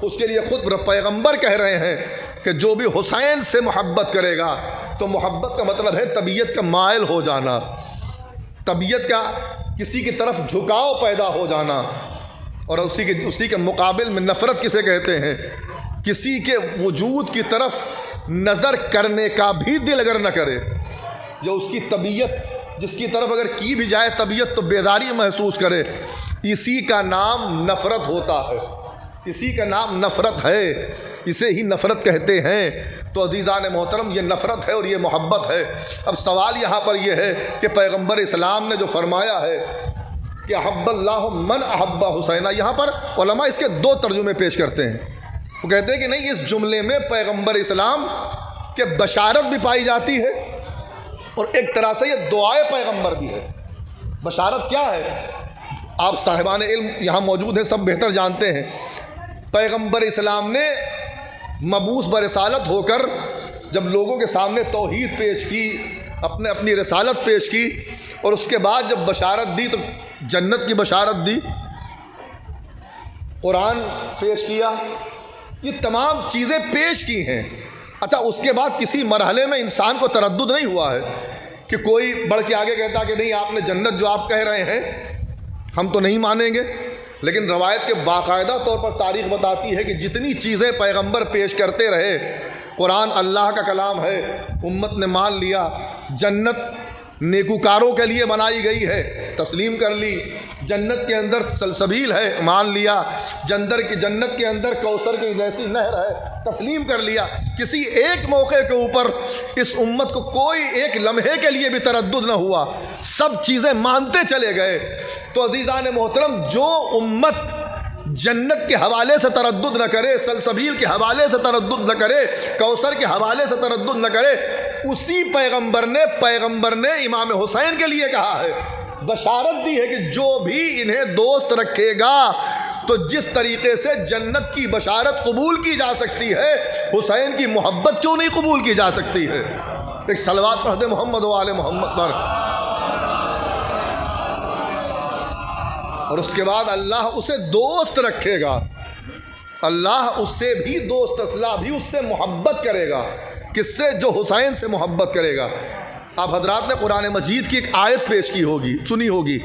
اس کے لیے خود پیغمبر کہہ رہے ہیں کہ جو بھی حسین سے محبت کرے گا تو محبت کا مطلب ہے طبیعت کا مائل ہو جانا، طبیعت کا کسی کی طرف جھکاؤ پیدا ہو جانا۔ اور اسی کے مقابل میں نفرت کسے کہتے ہیں؟ کسی کے وجود کی طرف نظر کرنے کا بھی دل اگر نہ کرے، جو اس کی طبیعت جس کی طرف اگر کی بھی جائے طبیعت تو بیداری محسوس کرے، اسی کا نام نفرت ہوتا ہے، اسی کا نام نفرت ہے، اسے ہی نفرت کہتے ہیں۔ تو عزیزان محترم، یہ نفرت ہے اور یہ محبت ہے۔ اب سوال یہاں پر یہ ہے کہ پیغمبر اسلام نے جو فرمایا ہے کہ احب اللہ من احب حسینہ، یہاں پر علماء اس کے دو ترجمے پیش کرتے ہیں۔ وہ کہتے ہیں کہ نہیں، اس جملے میں پیغمبر اسلام کے بشارت بھی پائی جاتی ہے اور ایک طرح سے یہ دعائے پیغمبر بھی ہے۔ بشارت کیا ہے؟ آپ صاحبان علم یہاں موجود ہیں، سب بہتر جانتے ہیں۔ پیغمبر اسلام نے مبعوث برسالت ہو کر جب لوگوں کے سامنے توحید پیش کی، اپنی رسالت پیش کی، اور اس کے بعد جب بشارت دی تو جنت کی بشارت دی، قرآن پیش کیا، یہ تمام چیزیں پیش کی ہیں۔ اچھا، اس کے بعد کسی مرحلے میں انسان کو تردد نہیں ہوا ہے کہ کوئی بڑھ کے آگے کہتا کہ نہیں، آپ نے جنت جو آپ کہہ رہے ہیں ہم تو نہیں مانیں گے۔ لیکن روایت کے باقاعدہ طور پر تاریخ بتاتی ہے کہ جتنی چیزیں پیغمبر پیش کرتے رہے، قرآن اللہ کا کلام ہے، امت نے مان لیا۔ جنت نیکوکاروں کے لیے بنائی گئی ہے، تسلیم کر لی۔ جنت کے اندر سلسبیل ہے، مان لیا۔ جنت کے اندر کوثر کی جیسی نہر ہے، تسلیم کر لیا۔ کسی ایک موقع کے اوپر اس امت کو کوئی ایک لمحے کے لیے بھی تردد نہ ہوا، سب چیزیں مانتے چلے گئے۔ تو عزیزان محترم، جو امت جنت کے حوالے سے تردد نہ کرے، سلسبیل کے حوالے سے تردد نہ کرے، کوثر کے حوالے سے تردد نہ کرے، اسی پیغمبر نے امام حسین کے لیے کہا ہے، بشارت دی ہے کہ جو بھی انہیں دوست رکھے گا تو جس طریقے سے جنت کی بشارت قبول کی جا سکتی ہے، حسین کی محبت کیوں نہیں قبول کی جا سکتی ہے؟ ایک صلوات پڑھ دے محمد و آل محمد پر۔ اور اس کے بعد اللہ اسے دوست رکھے گا، اللہ اس سے بھی دوست، اللہ بھی اس سے محبت کرے گا۔ کس سے؟ جو حسین سے محبت کرے گا۔ آپ حضرات نے قرآن مجید کی ایک آیت پیش کی ہوگی، سنی ہوگی،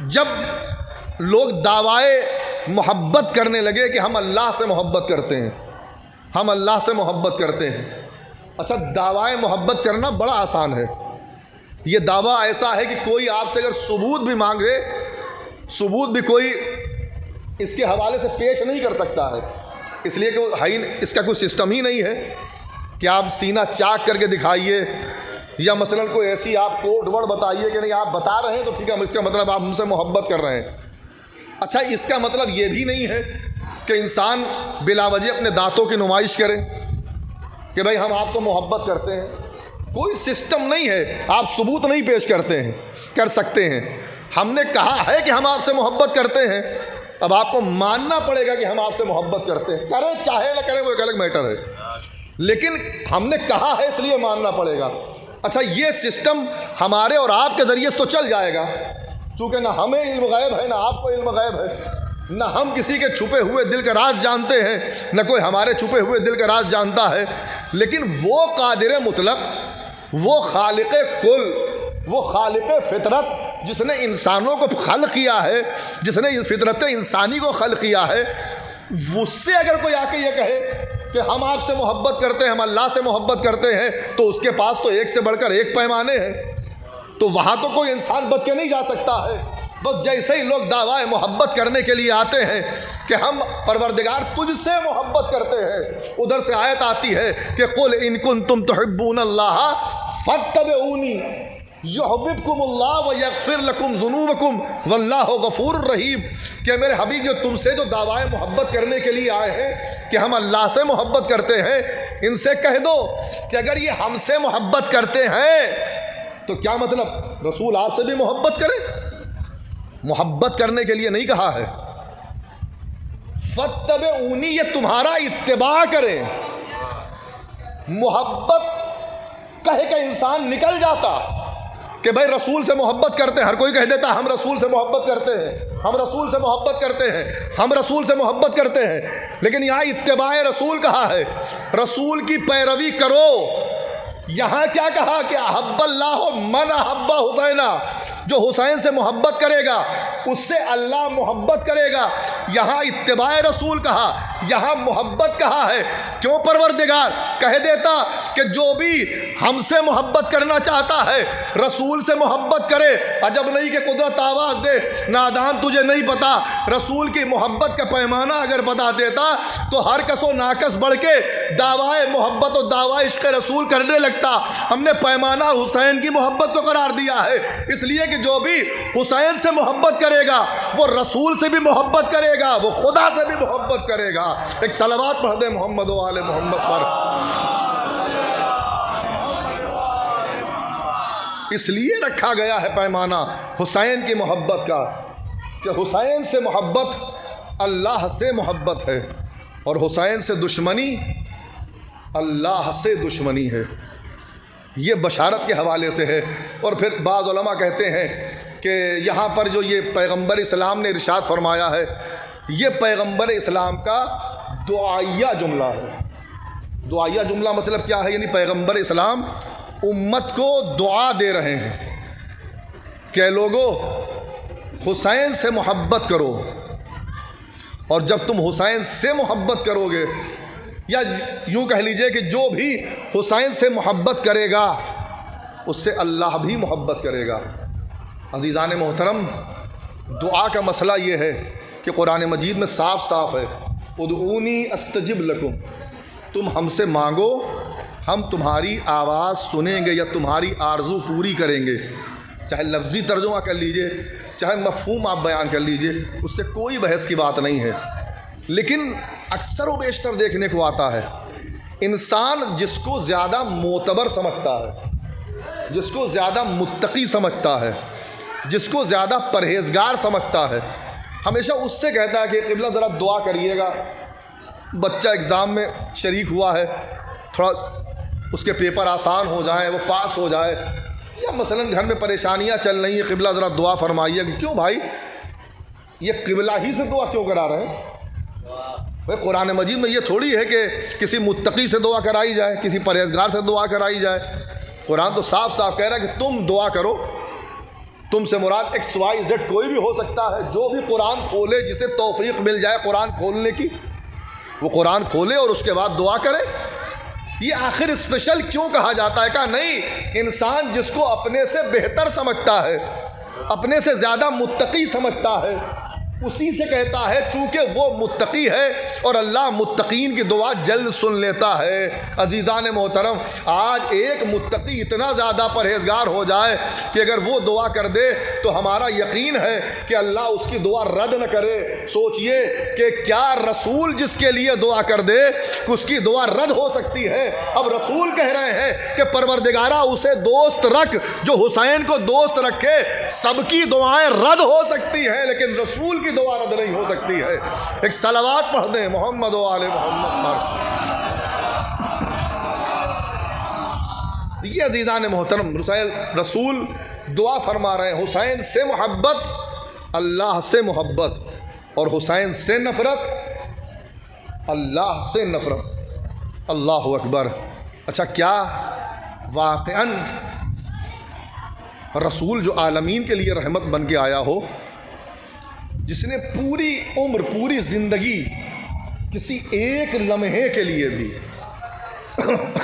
جب لوگ دعوائے محبت کرنے لگے کہ ہم اللہ سے محبت کرتے ہیں، ہم اللہ سے محبت کرتے ہیں۔ اچھا، دعوائے محبت کرنا بڑا آسان ہے۔ یہ دعویٰ ایسا ہے کہ کوئی آپ سے اگر ثبوت بھی مانگے، ثبوت بھی کوئی اس کے حوالے سے پیش نہیں کر سکتا ہے، اس لیے کہ اس کا کوئی سسٹم ہی نہیں ہے کہ آپ سینہ چاک کر کے دکھائیے، یا مثلا کوئی ایسی آپ کوڈ ورڈ بتائیے کہ نہیں آپ بتا رہے ہیں تو ٹھیک ہے، اس کا مطلب آپ ہم سے محبت کر رہے ہیں۔ اچھا، اس کا مطلب یہ بھی نہیں ہے کہ انسان بلا وجہ اپنے دانتوں کی نمائش کرے کہ بھائی ہم آپ کو محبت کرتے ہیں۔ کوئی سسٹم نہیں ہے، آپ ثبوت نہیں پیش کر سکتے ہیں۔ ہم نے کہا ہے کہ ہم آپ سے محبت کرتے ہیں، اب آپ کو ماننا پڑے گا کہ ہم آپ سے محبت کرتے ہیں، کریں چاہے نہ کریں وہ ایک الگ میٹر ہے، لیکن ہم نے کہا ہے اس لیے ماننا پڑے گا۔ اچھا، یہ سسٹم ہمارے اور آپ کے ذریعے سے تو چل جائے گا، چونکہ نہ ہمیں علم غیب ہے نہ آپ کو علم غیب ہے، نہ ہم کسی کے چھپے ہوئے دل کا راز جانتے ہیں، نہ کوئی ہمارے چھپے ہوئے دل کا راز جانتا ہے، لیکن وہ قادر مطلق، وہ خالق کل، وہ خالق فطرت جس نے انسانوں کو خلق کیا ہے، جس نے فطرت انسانی کو خلق کیا ہے، اس سے اگر کوئی آ کے یہ کہے کہ ہم آپ سے محبت کرتے ہیں، ہم اللہ سے محبت کرتے ہیں، تو اس کے پاس تو ایک سے بڑھ کر ایک پیمانے ہیں، تو وہاں تو کوئی انسان بچ کے نہیں جا سکتا ہے۔ بس جیسے ہی لوگ دعوائے محبت کرنے کے لیے آتے ہیں کہ ہم پروردگار تجھ سے محبت کرتے ہیں، ادھر سے آیت آتی ہے کہ قل ان کنتم تحبون اللہ فاتبعونی یحببکم اللہ ویغفر لکم ذنوبکم واللہ غفور الرحیم، کہ میرے حبیب جو تم سے جو دعوائے محبت کرنے کے لیے آئے ہیں کہ ہم اللہ سے محبت کرتے ہیں، ان سے کہہ دو کہ اگر یہ ہم سے محبت کرتے ہیں تو کیا مطلب رسول آپ سے بھی محبت کرے؟ محبت کرنے کے لیے نہیں کہا ہے، فاتبعونی، یہ تمہارا اتباع کریں۔ محبت کہے کہ انسان نکل جاتا کہ بھائی رسول سے محبت کرتے ہیں، ہر کوئی کہہ دیتا ہم رسول سے محبت کرتے ہیں، ہم رسول سے محبت کرتے ہیں، ہم رسول سے محبت کرتے ہیں، لیکن یہاں اتباع رسول کہا ہے، رسول کی پیروی کرو۔ یہاں کیا کہا کہ احب اللہ من احب حسینہ، جو حسین سے محبت کرے گا اس سے اللہ محبت کرے گا۔ یہاں اتباع رسول کہا، یہاں محبت کہا ہے۔ کیوں پروردگار کہہ دیتا کہ جو بھی ہم سے محبت کرنا چاہتا ہے رسول سے محبت کرے۔ عجب نہیں کہ قدرت آواز دے، نادان تجھے نہیں پتا، رسول کی محبت کا پیمانہ اگر بتا دیتا تو ہر کس و ناکس بڑھ کے دعوائے محبت و دعوائے عشق رسول کرنے لگتا۔ ہم نے پیمانہ حسین کی محبت کو قرار دیا ہے، اس لیے کہ جو بھی حسین سے محبت کرے گا وہ رسول سے بھی محبت کرے گا، وہ خدا سے بھی محبت کرے گا۔ ایک صلوات پڑھ دے محمد و آل محمد پر۔ اس لیے رکھا گیا ہے پیمانہ حسین کی محبت کا کہ حسین سے محبت اللہ سے محبت ہے اور حسین سے دشمنی اللہ سے دشمنی ہے۔ یہ بشارت کے حوالے سے ہے۔ اور پھر بعض علماء کہتے ہیں کہ یہاں پر جو یہ پیغمبر اسلام نے ارشاد فرمایا ہے یہ پیغمبر اسلام کا دعائیہ جملہ ہے۔ دعائیہ جملہ مطلب کیا ہے؟ یعنی پیغمبر اسلام امت کو دعا دے رہے ہیں کہ لوگو حسین سے محبت کرو، اور جب تم حسین سے محبت کرو گے، یا یوں کہہ لیجئے کہ جو بھی حسین سے محبت کرے گا اس سے اللہ بھی محبت کرے گا۔ عزیزان محترم، دعا کا مسئلہ یہ ہے کہ قرآن مجید میں صاف صاف ہے، ادعونی استجب لکم، تم ہم سے مانگو ہم تمہاری آواز سنیں گے یا تمہاری آرزو پوری کریں گے۔ چاہے لفظی ترجمہ کر لیجئے، چاہے مفہوم آپ بیان کر لیجئے، اس سے کوئی بحث کی بات نہیں ہے۔ لیکن اکثر و بیشتر دیکھنے کو آتا ہے انسان جس کو زیادہ معتبر سمجھتا ہے، جس کو زیادہ متقی سمجھتا ہے، جس کو زیادہ پرہیزگار سمجھتا ہے، ہمیشہ اس سے کہتا ہے کہ قبلہ ذرا دعا کریے گا، بچہ اگزام میں شریک ہوا ہے، تھوڑا اس کے پیپر آسان ہو جائیں، وہ پاس ہو جائے، یا مثلاً گھر میں پریشانیاں چل رہی ہیں، قبلہ ذرا دعا فرمائیے۔ کہ کیوں بھائی یہ قبلہ ہی سے دعا کیوں کرا رہے ہیں؟ بھائی قرآن مجید میں یہ تھوڑی ہے کہ کسی متقی سے دعا کرائی جائے، کسی پرہیزگار سے دعا کرائی جائے۔ قرآن تو صاف صاف کہہ رہا ہے کہ تم دعا کرو۔ تم سے مراد ایکس وائی زیڈ کوئی بھی ہو سکتا ہے، جو بھی قرآن کھولے، جسے توفیق مل جائے قرآن کھولنے کی، وہ قرآن کھولے اور اس کے بعد دعا کرے۔ یہ آخر اسپیشل کیوں کہا جاتا ہے؟ کہا نہیں، انسان جس کو اپنے سے بہتر سمجھتا ہے، اپنے سے زیادہ متقی سمجھتا ہے، اسی سے کہتا ہے چونکہ وہ متقی ہے اور اللہ متقین کی دعا جلد سن لیتا ہے۔ عزیزان محترم، آج ایک متقی اتنا زیادہ پرہیزگار ہو جائے کہ اگر وہ دعا کر دے تو ہمارا یقین ہے کہ اللہ اس کی دعا رد نہ کرے۔ سوچئے کہ کیا رسول جس کے لیے دعا کر دے اس کی دعا رد ہو سکتی ہے؟ اب رسول کہہ رہے ہیں کہ پروردگارہ اسے دوست رکھ جو حسین کو دوست رکھے۔ سب کی دعائیں رد ہو سکتی ہیں لیکن رسول کی دعا رد نہیں ہو سکتی ہے۔ ایک صلوات پڑھ دیں محمد و آل محمد پر۔ یہ عزیزان محترم رسول دعا فرما رہے ہیں، حسین سے محبت اللہ سے محبت اور حسین سے نفرت اللہ سے نفرت۔ اللہ اکبر۔ اچھا، کیا واقعاً رسول جو عالمین کے لیے رحمت بن کے آیا ہو، جس نے پوری عمر، پوری زندگی کسی ایک لمحے کے لیے بھی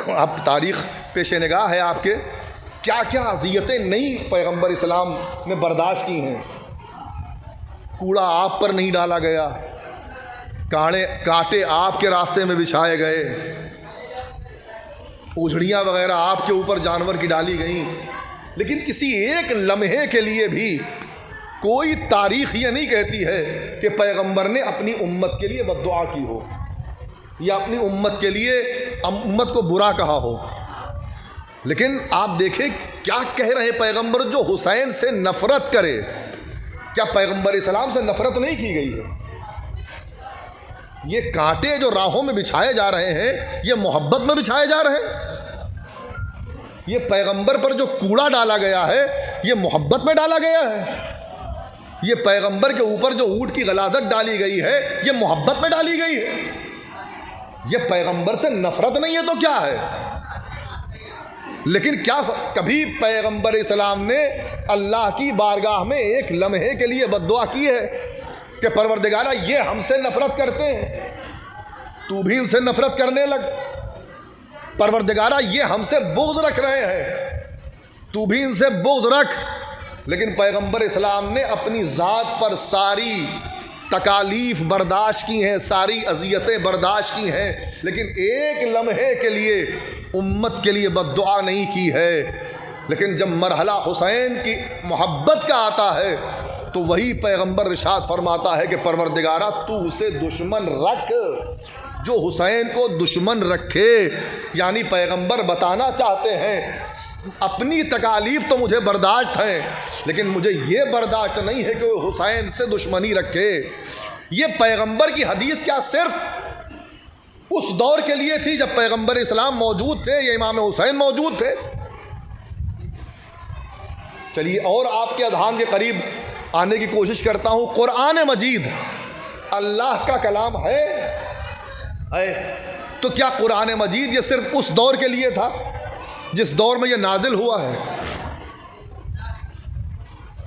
اب تاریخ پیش نگاہ ہے آپ کے، کیا کیا اذیتیں نئی پیغمبر اسلام نے برداشت کی ہیں۔ کوڑا آپ پر نہیں ڈالا گیا، کانٹے آپ کے راستے میں بچھائے گئے، اجڑیاں وغیرہ آپ کے اوپر جانور کی ڈالی گئیں، لیکن کسی ایک لمحے کے لیے بھی کوئی تاریخ یہ نہیں کہتی ہے کہ پیغمبر نے اپنی امت کے لیے بد دعا کی ہو یا اپنی امت کے لیے امت کو برا کہا ہو۔ لیکن آپ دیکھیں کیا کہہ رہے پیغمبر جو حسین سے نفرت کرے۔ کیا پیغمبر اسلام سے نفرت نہیں کی گئی ہے؟ یہ کانٹے جو راہوں میں بچھائے جا رہے ہیں یہ محبت میں بچھائے جا رہے ہیں؟ یہ پیغمبر پر جو کوڑا ڈالا گیا ہے یہ محبت میں ڈالا گیا ہے؟ یہ پیغمبر کے اوپر جو اونٹ کی غلاظت ڈالی گئی ہے یہ محبت میں ڈالی گئی ہے؟ یہ پیغمبر سے نفرت نہیں ہے تو کیا ہے؟ لیکن کیا کبھی پیغمبر اسلام نے اللہ کی بارگاہ میں ایک لمحے کے لیے بد دعا کی ہے کہ پروردگارہ یہ ہم سے نفرت کرتے ہیں، تو بھی ان سے نفرت کرنے لگ؟ پروردگارہ یہ ہم سے بغض رکھ رہے ہیں، تو بھی ان سے بغض رکھ؟ لیکن پیغمبر اسلام نے اپنی ذات پر ساری تکالیف برداشت کی ہیں، ساری اذیتیں برداشت کی ہیں، لیکن ایک لمحے کے لیے امت کے لیے بد دعا نہیں کی ہے۔ لیکن جب مرحلہ حسین کی محبت کا آتا ہے تو وہی پیغمبر ارشاد فرماتا ہے کہ پروردگارہ تو اسے دشمن رکھ، جو حسین کو دشمن رکھے۔ یعنی پیغمبر بتانا چاہتے ہیں اپنی تکالیف تو مجھے برداشت ہیں، لیکن مجھے یہ برداشت نہیں ہے کہ وہ حسین سے دشمنی رکھے۔ یہ پیغمبر کی حدیث کیا صرف اس دور کے لیے تھی جب پیغمبر اسلام موجود تھے یا امام حسین موجود تھے؟ چلیے اور آپ کے اذہان کے قریب آنے کی کوشش کرتا ہوں۔ قرآن مجید اللہ کا کلام ہے؟ تو کیا قرآن مجید یہ صرف اس دور کے لیے تھا جس دور میں یہ نازل ہوا ہے؟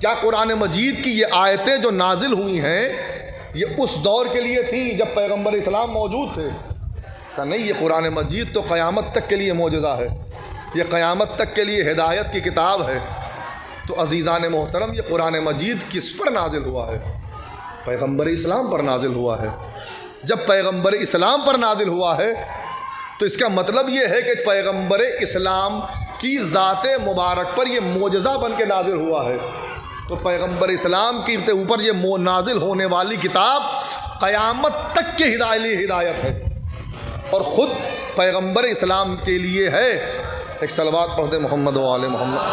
کیا قرآن مجید کی یہ آیتیں جو نازل ہوئی ہیں یہ اس دور کے لیے تھیں جب پیغمبر اسلام موجود تھے؟ کہ نہیں، یہ قرآن مجید تو قیامت تک کے لیے معجزہ ہے، یہ قیامت تک کے لیے ہدایت کی کتاب ہے۔ تو عزیزان محترم، یہ قرآن مجید کس پر نازل ہوا ہے؟ پیغمبر اسلام پر نازل ہوا ہے۔ جب پیغمبر اسلام پر نازل ہوا ہے تو اس کا مطلب یہ ہے کہ پیغمبر اسلام کی ذات مبارک پر یہ معجزہ بن کے نازل ہوا ہے۔ تو پیغمبر اسلام کے اوپر یہ نازل ہونے والی کتاب قیامت تک کے ہدایت ہے، اور خود پیغمبر اسلام کے لیے ہے۔ ایک صلوات پڑھ دے محمد و آل محمد۔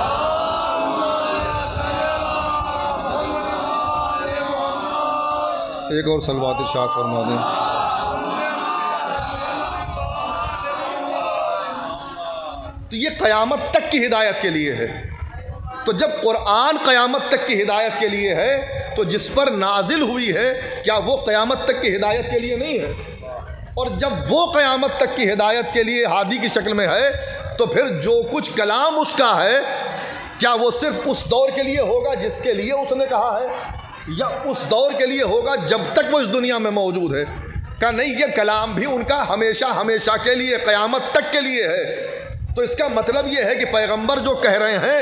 ایک اور صلوات ارشاد فرما دیں۔ تو یہ قیامت تک کی ہدایت کے لیے ہے۔ تو جب قرآن قیامت تک کی ہدایت کے لیے ہے تو جس پر نازل ہوئی ہے کیا وہ قیامت تک کی ہدایت کے لیے نہیں ہے؟ اور جب وہ قیامت تک کی ہدایت کے لیے ہادی کی شکل میں ہے تو پھر جو کچھ کلام اس کا ہے کیا وہ صرف اس دور کے لیے ہوگا جس کے لیے اس نے کہا ہے، یا اس دور کے لیے ہوگا جب تک وہ اس دنیا میں موجود ہے؟ کہ نہیں، یہ کلام بھی ان کا ہمیشہ ہمیشہ کے لیے قیامت تک کے لیے ہے۔ تو اس کا مطلب یہ ہے کہ پیغمبر جو کہہ رہے ہیں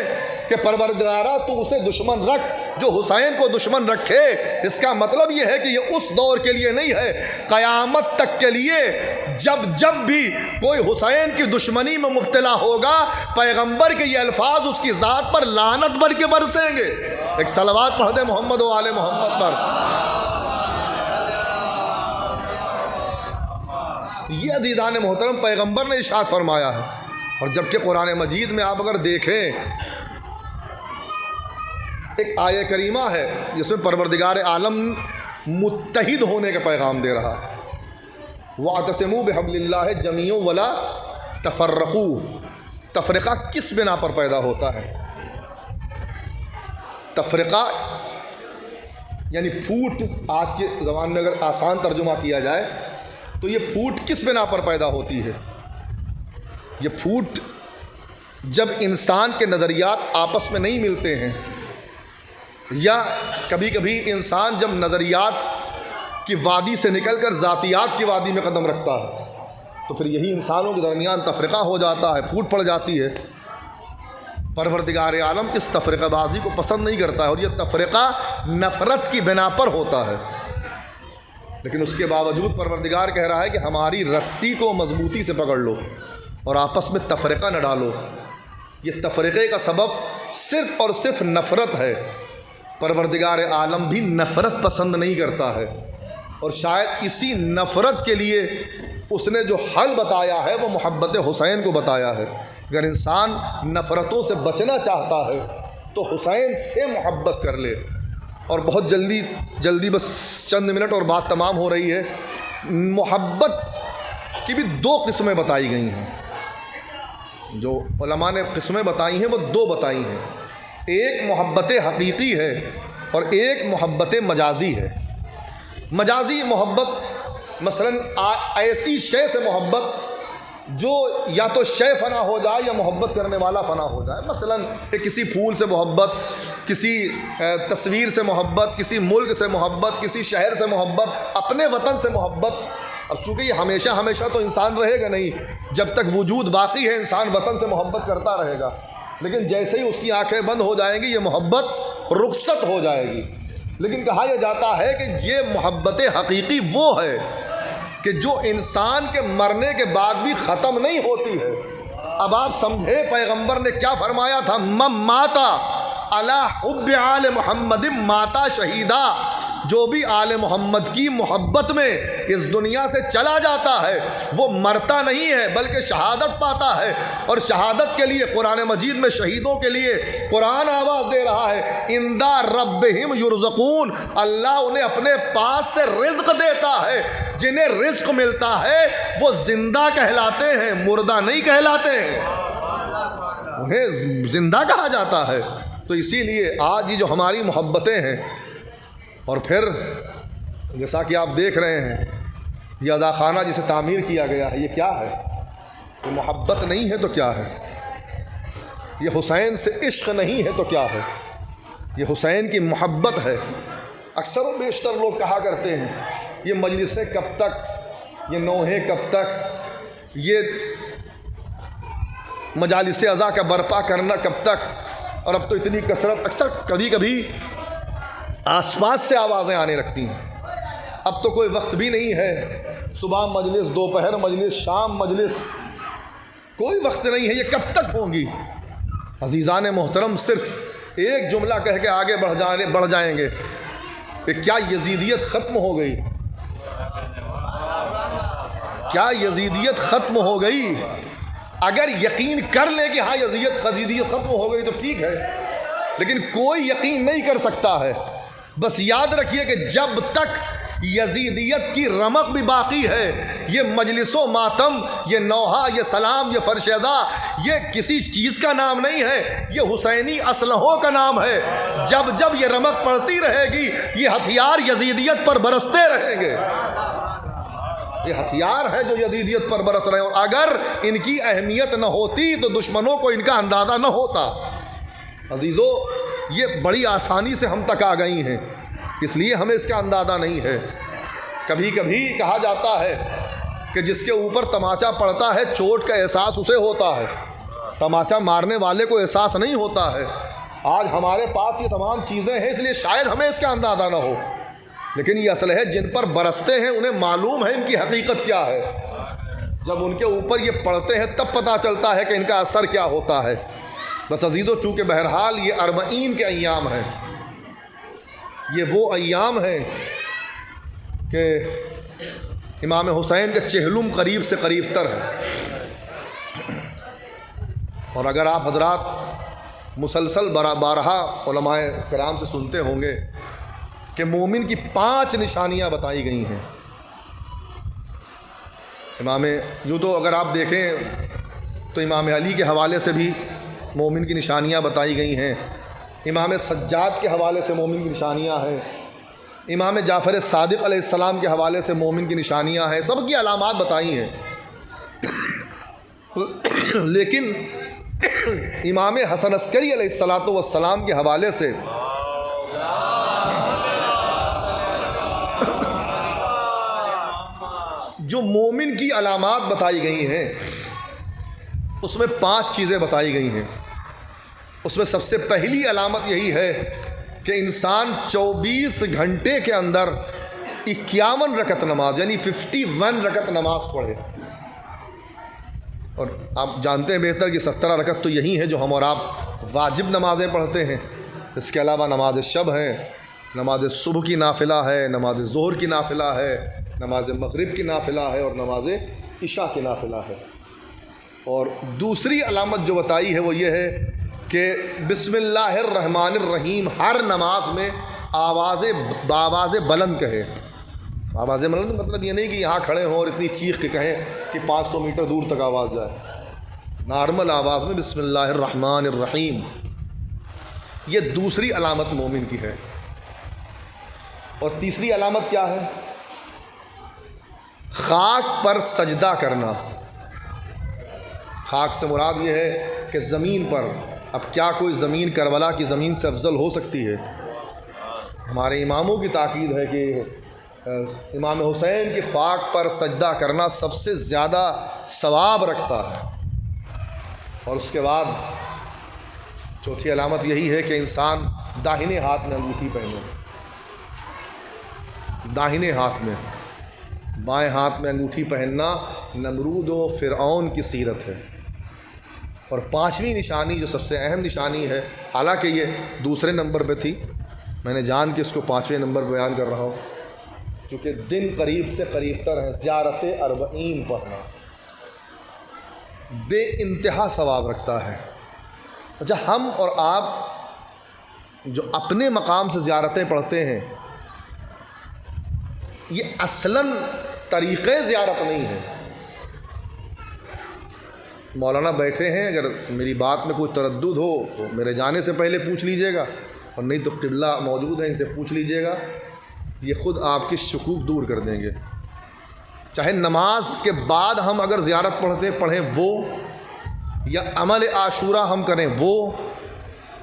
کہ پروردگارہ تو اسے دشمن رکھ جو حسین کو دشمن رکھے، اس کا مطلب یہ ہے کہ یہ اس دور کے لیے نہیں ہے، قیامت تک کے لیے۔ جب بھی کوئی حسین کی دشمنی میں مبتلا ہوگا پیغمبر کے یہ الفاظ اس کی ذات پر لعنت بن کے برسیں گے۔ ایک صلوات پڑھ دے محمد و آل محمد پر۔ یہ عزیزان محترم پیغمبر نے ارشاد فرمایا ہے۔ اور جبکہ قرآن مجید میں آپ اگر دیکھیں ایک آیہ کریمہ ہے جس میں پروردگار عالم متحد ہونے کا پیغام دے رہا ہے۔ وَاعْتَصِمُوا بِحَبْلِ اللَّهِ جَمِيعًا وَلَا تَفَرَّقُوا۔ تفرقہ کس بنا پر پیدا ہوتا ہے؟ تفرقہ یعنی پھوٹ، آج کے زمانے میں اگر آسان ترجمہ کیا جائے تو یہ پھوٹ کس بنا پر پیدا ہوتی ہے؟ یہ پھوٹ جب انسان کے نظریات آپس میں نہیں ملتے ہیں، یا کبھی کبھی انسان جب نظریات کی وادی سے نکل کر ذاتیات کی وادی میں قدم رکھتا ہے تو پھر یہی انسانوں کے درمیان تفرقہ ہو جاتا ہے، پھوٹ پڑ جاتی ہے۔ پروردگار عالم اس تفرقہ بازی کو پسند نہیں کرتا ہے، اور یہ تفرقہ نفرت کی بنا پر ہوتا ہے۔ لیکن اس کے باوجود پروردگار کہہ رہا ہے کہ ہماری رسی کو مضبوطی سے پکڑ لو اور آپس میں تفرقہ نہ ڈالو۔ یہ تفرقے کا سبب صرف اور صرف نفرت ہے۔ پروردگار عالم بھی نفرت پسند نہیں کرتا ہے، اور شاید اسی نفرت کے لیے اس نے جو حل بتایا ہے وہ محبت حسین کو بتایا ہے۔ اگر انسان نفرتوں سے بچنا چاہتا ہے تو حسین سے محبت کر لے۔ اور بہت جلدی بس چند منٹ اور بات تمام ہو رہی ہے۔ محبت کی بھی دو قسمیں بتائی گئی ہیں، جو علماء نے قسمیں بتائی ہیں وہ دو بتائی ہیں۔ ایک محبت حقیقی ہے اور ایک محبت مجازی ہے۔ مجازی محبت مثلا ایسی شے سے محبت جو یا تو شے فنا ہو جائے یا محبت کرنے والا فنا ہو جائے. مثلاً کسی پھول سے محبت، کسی تصویر سے محبت، کسی ملک سے محبت، کسی شہر سے محبت، اپنے وطن سے محبت. اب چونکہ یہ ہمیشہ ہمیشہ تو انسان رہے گا نہیں، جب تک وجود باقی ہے انسان وطن سے محبت کرتا رہے گا، لیکن جیسے ہی اس کی آنکھیں بند ہو جائیں گی یہ محبت رخصت ہو جائے گی. لیکن کہا یہ جاتا ہے کہ یہ محبت حقیقی وہ ہے کہ جو انسان کے مرنے کے بعد بھی ختم نہیں ہوتی ہے. اب آپ سمجھے پیغمبر نے کیا فرمایا تھا؟ من ماتا علی حب آل محمد ماتا شہیدا. جو بھی آل محمد کی محبت میں اس دنیا سے چلا جاتا ہے وہ مرتا نہیں ہے بلکہ شہادت پاتا ہے. اور شہادت کے لیے قرآن مجید میں شہیدوں کے لیے قرآن آواز دے رہا ہے عند ربہم یرزقون. اللہ انہیں اپنے پاس سے رزق دیتا ہے. جنہیں رزق ملتا ہے وہ زندہ کہلاتے ہیں، مردہ نہیں کہلاتے ہیں، انہیں زندہ کہا جاتا ہے. تو اسی لیے آج یہ جو ہماری محبتیں ہیں، اور پھر جیسا کہ آپ دیکھ رہے ہیں یہ عزاخانہ جسے تعمیر کیا گیا ہے، یہ کیا ہے؟ یہ محبت نہیں ہے تو کیا ہے؟ یہ حسین سے عشق نہیں ہے تو کیا ہے؟ یہ حسین کی محبت ہے. اکثر و بیشتر لوگ کہا کرتے ہیں یہ مجلسیں کب تک، یہ نوحے کب تک، یہ مجالس عزا کا برپا کرنا کب تک. اور اب تو اتنی کثرت، اکثر کبھی کبھی آس پاس سے آوازیں آنے لگتی ہیں. اب تو کوئی وقت بھی نہیں ہے، صبح مجلس، دوپہر مجلس، شام مجلس، کوئی وقت نہیں ہے. یہ کب تک ہوں گی؟ عزیزان محترم صرف ایک جملہ کہہ کے آگے بڑھ جائیں گے کہ کیا یزیدیت ختم ہو گئی؟ کیا یزیدیت ختم ہو گئی؟ اگر یقین کر لے کہ ہاں یزیدیت ختم ہو گئی تو ٹھیک ہے، لیکن کوئی یقین نہیں کر سکتا ہے. بس یاد رکھیے کہ جب تک یزیدیت کی رمق بھی باقی ہے، یہ مجلس و ماتم، یہ نوحہ، یہ سلام، یہ فرش ازا، یہ کسی چیز کا نام نہیں ہے، یہ حسینی اسلحوں کا نام ہے. جب جب یہ رمق پڑتی رہے گی یہ ہتھیار یزیدیت پر برستے رہیں گے. یہ ہتھیار ہے جو یزیدیت پر برس رہے ہیں، اور اگر ان کی اہمیت نہ ہوتی تو دشمنوں کو ان کا اندازہ نہ ہوتا. عزیزو یہ بڑی آسانی سے ہم تک آ گئی ہیں، اس لیے ہمیں اس کا اندازہ نہیں ہے. کبھی کبھی کہا جاتا ہے کہ جس کے اوپر تماچا پڑتا ہے چوٹ کا احساس اسے ہوتا ہے، تماچا مارنے والے کو احساس نہیں ہوتا ہے. آج ہمارے پاس یہ تمام چیزیں ہیں اس لیے شاید ہمیں اس کا اندازہ نہ ہو، لیکن یہ اصل ہے جن پر برستے ہیں انہیں معلوم ہے ان کی حقیقت کیا ہے. جب ان کے اوپر یہ پڑھتے ہیں تب پتہ چلتا ہے کہ ان کا اثر کیا ہوتا ہے. بس عزیزو چونکہ بہرحال یہ 40 کے ایام ہیں، یہ وہ ایام ہیں کہ امام حسین کا چہلم قریب سے قریب تر ہے. اور اگر آپ حضرات مسلسل بارہا علماء کرام سے سنتے ہوں گے کہ مومن کی 5 نشانیاں بتائی گئی ہیں. امام یوں تو اگر آپ دیکھیں تو امام علی کے حوالے سے بھی مومن کی نشانیاں بتائی گئی ہیں، امام سجاد کے حوالے سے مومن کی نشانیاں ہیں، امام جعفر صادق علیہ السلام کے حوالے سے مومن کی نشانیاں ہیں، سب کی علامات بتائی ہیں. لیکن امام حسن عسکری علیہ السلام کے حوالے سے جو مومن کی علامات بتائی گئی ہیں اس میں 5 چیزیں بتائی گئی ہیں. اس میں سب سے پہلی علامت یہی ہے کہ انسان 24 گھنٹے کے اندر 51 رکعت نماز یعنی 51 رکعت نماز پڑھے. اور آپ جانتے ہیں بہتر کہ 17 رکعت تو یہی ہیں جو ہم اور آپ واجب نمازیں پڑھتے ہیں. اس کے علاوہ نماز شب ہے، نماز صبح کی نافلہ ہے، نماز ظہر کی نافلہ ہے، نماز مغرب کی نافلہ ہے، اور نماز عشاء کی نافلہ ہے. اور دوسری علامت جو بتائی ہے وہ یہ ہے کہ بسم اللہ الرحمن الرحیم ہر نماز میں آواز بلند کہے. آواز بلند مطلب یہ نہیں کہ یہاں کھڑے ہوں اور اتنی چیخ کے کہیں کہ 500 میٹر دور تک آواز جائے. نارمل آواز میں بسم اللہ الرحمن الرحیم. یہ دوسری علامت مومن کی ہے. اور تیسری علامت کیا ہے؟ خاک پر سجدہ کرنا. خاک سے مراد یہ ہے کہ زمین پر، اب کیا کوئی زمین کربلا کی زمین سے افضل ہو سکتی ہے؟ ہمارے اماموں کی تاکید ہے کہ امام حسین کی خاک پر سجدہ کرنا سب سے زیادہ ثواب رکھتا ہے۔ اور اس کے بعد چوتھی علامت یہی ہے کہ انسان داہنے ہاتھ میں انگوٹھی پہنے، داہنے ہاتھ میں، بائیں ہاتھ میں انگوٹھی پہننا نمرود و فرعون کی سیرت ہے۔ اور پانچویں نشانی جو سب سے اہم نشانی ہے، حالانکہ یہ دوسرے نمبر پہ تھی، میں نے جان کے اس کو پانچویں نمبر بیان کر رہا ہوں، چونکہ دن قریب سے قریب تر ہے، زیارت اربعین پڑھنا بے انتہا ثواب رکھتا ہے۔ اچھا، ہم اور آپ جو اپنے مقام سے زیارتیں پڑھتے ہیں، یہ اصلاً طریقے زیارت نہیں ہے۔ مولانا بیٹھے ہیں، اگر میری بات میں کوئی تردد ہو تو میرے جانے سے پہلے پوچھ لیجئے گا، اور نہیں تو قبلہ موجود ہے، ان سے پوچھ لیجئے گا، یہ خود آپ کی شکوک دور کر دیں گے۔ چاہے نماز کے بعد ہم اگر زیارت پڑھیں وہ، یا عمل عاشورہ ہم کریں وہ،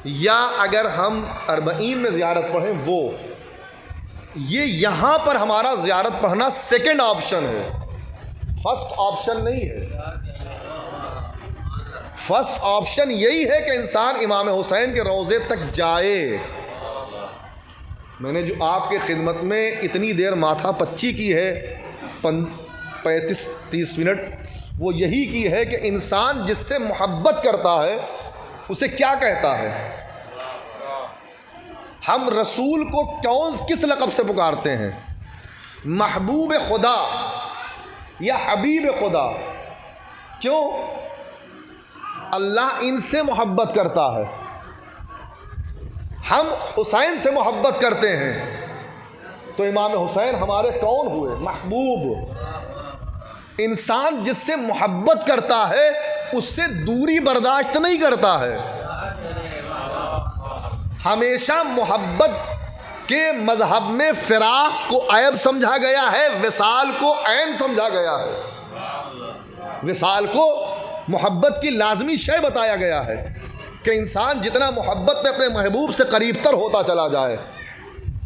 یا اگر ہم اربعین میں زیارت پڑھیں وہ، یہ یہاں پر ہمارا زیارت پڑھنا سیکنڈ آپشن ہے، فرسٹ آپشن نہیں ہے۔ فرسٹ آپشن یہی ہے کہ انسان امام حسین کے روضے تک جائے۔ میں نے جو آپ کے خدمت میں اتنی دیر ماتھا پچی کی ہے، 35-30 منٹ، وہ یہی کی ہے کہ انسان جس سے محبت کرتا ہے اسے کیا کہتا ہے۔ ہم رسول کو کس لقب سے پکارتے ہیں؟ محبوب خدا یا حبیب خدا۔ کیوں؟ اللہ ان سے محبت کرتا ہے، ہم حسین سے محبت کرتے ہیں، تو امام حسین ہمارے کون ہوئے؟ محبوب۔ انسان جس سے محبت کرتا ہے اس سے دوری برداشت نہیں کرتا ہے۔ ہمیشہ محبت کے مذہب میں فراق کو عیب سمجھا گیا ہے، وصال کو عین سمجھا گیا ہے۔ وصال کو محبت کی لازمی شے بتایا گیا ہے کہ انسان جتنا محبت میں اپنے محبوب سے قریب تر ہوتا چلا جائے۔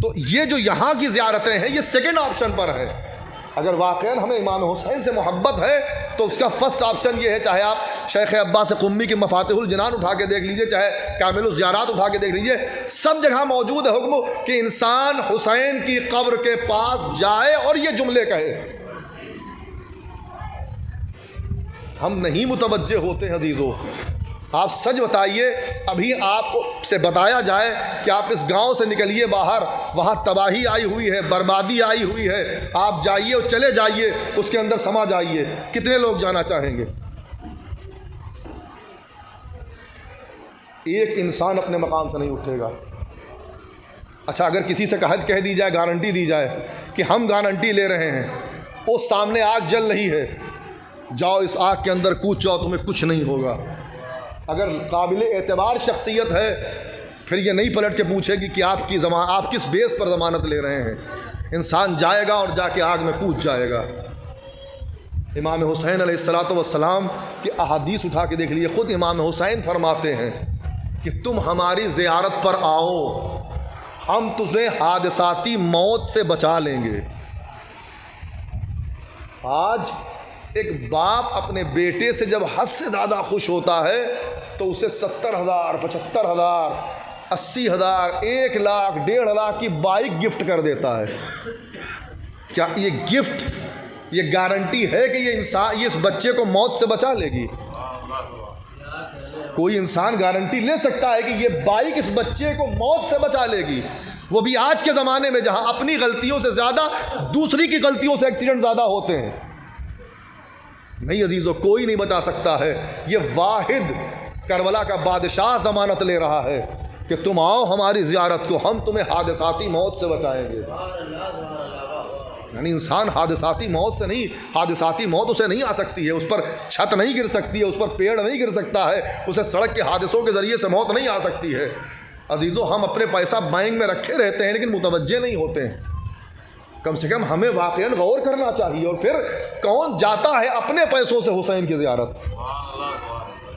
تو یہ جو یہاں کی زیارتیں ہیں یہ سیکنڈ آپشن پر ہے۔ اگر واقعاً ہمیں امام حسین سے محبت ہے تو اس کا فرسٹ آپشن یہ ہے، چاہے آپ شیخ عباس قمی کی مفاتیح الجنان اٹھا کے دیکھ لیجئے، چاہے کامل الزیارات اٹھا کے دیکھ لیجئے، سب جگہ موجود ہے حکم کہ انسان حسین کی قبر کے پاس جائے اور یہ جملے کہے۔ ہم نہیں متوجہ ہوتے ہیں عزیزو۔ آپ سچ بتائیے، ابھی آپ کو سے بتایا جائے کہ آپ اس گاؤں سے نکلیے باہر، وہاں تباہی آئی ہوئی ہے، بربادی آئی ہوئی ہے، آپ جائیے اور چلے جائیے، اس کے اندر سما جائیے، کتنے لوگ جانا چاہیں گے؟ ایک انسان اپنے مقام سے نہیں اٹھے گا۔ اچھا، اگر کسی سے کہہ دی جائے، گارنٹی دی جائے کہ ہم گارنٹی لے رہے ہیں، اس سامنے آگ جل رہی ہے، جاؤ اس آگ کے اندر کود جاؤ، تمہیں کچھ نہیں ہوگا، اگر قابل اعتبار شخصیت ہے پھر یہ نہیں پلٹ کے پوچھے گی کہ آپ کس بیس پر ضمانت لے رہے ہیں۔ انسان جائے گا اور جا کے آگ میں کود جائے گا۔ امام حسین علیہ الصلوۃ والسلام کی احادیث اٹھا کے دیکھ لیجیے، خود امام حسین فرماتے ہیں کہ تم ہماری زیارت پر آؤ، ہم تمہیں حادثاتی موت سے بچا لیں گے۔ آج ایک باپ اپنے بیٹے سے جب حد سے زیادہ خوش ہوتا ہے تو اسے 70,000 75,000 80,000 1 لاکھ 1.5 لاکھ کی بائک گفٹ کر دیتا ہے۔ کیا یہ گفٹ یہ گارنٹی ہے کہ یہ اس بچے کو موت سے بچا لے گی؟ کوئی انسان گارنٹی لے سکتا ہے کہ یہ بائک اس بچے کو موت سے بچا لے گی؟ وہ بھی آج کے زمانے میں جہاں اپنی غلطیوں سے زیادہ دوسری کی غلطیوں سے ایکسیڈنٹ زیادہ ہوتے ہیں۔ نہیں عزیزو، کوئی نہیں بتا سکتا ہے۔ یہ واحد کربلا کا بادشاہ ضمانت لے رہا ہے کہ تم آؤ ہماری زیارت کو، ہم تمہیں حادثاتی موت سے بچائیں گے۔ یعنی انسان حادثاتی موت سے نہیں، حادثاتی موت اسے نہیں آ سکتی ہے، اس پر چھت نہیں گر سکتی ہے، اس پر پیڑ نہیں گر سکتا ہے، اسے سڑک کے حادثوں کے ذریعے سے موت نہیں آ سکتی ہے۔ عزیزو، ہم اپنے پیسہ بینک میں رکھے رہتے ہیں لیکن متوجہ نہیں ہوتے ہیں۔ کم سے کم ہمیں واقعاً غور کرنا چاہیے۔ اور پھر کون جاتا ہے اپنے پیسوں سے حسین کی زیارت؟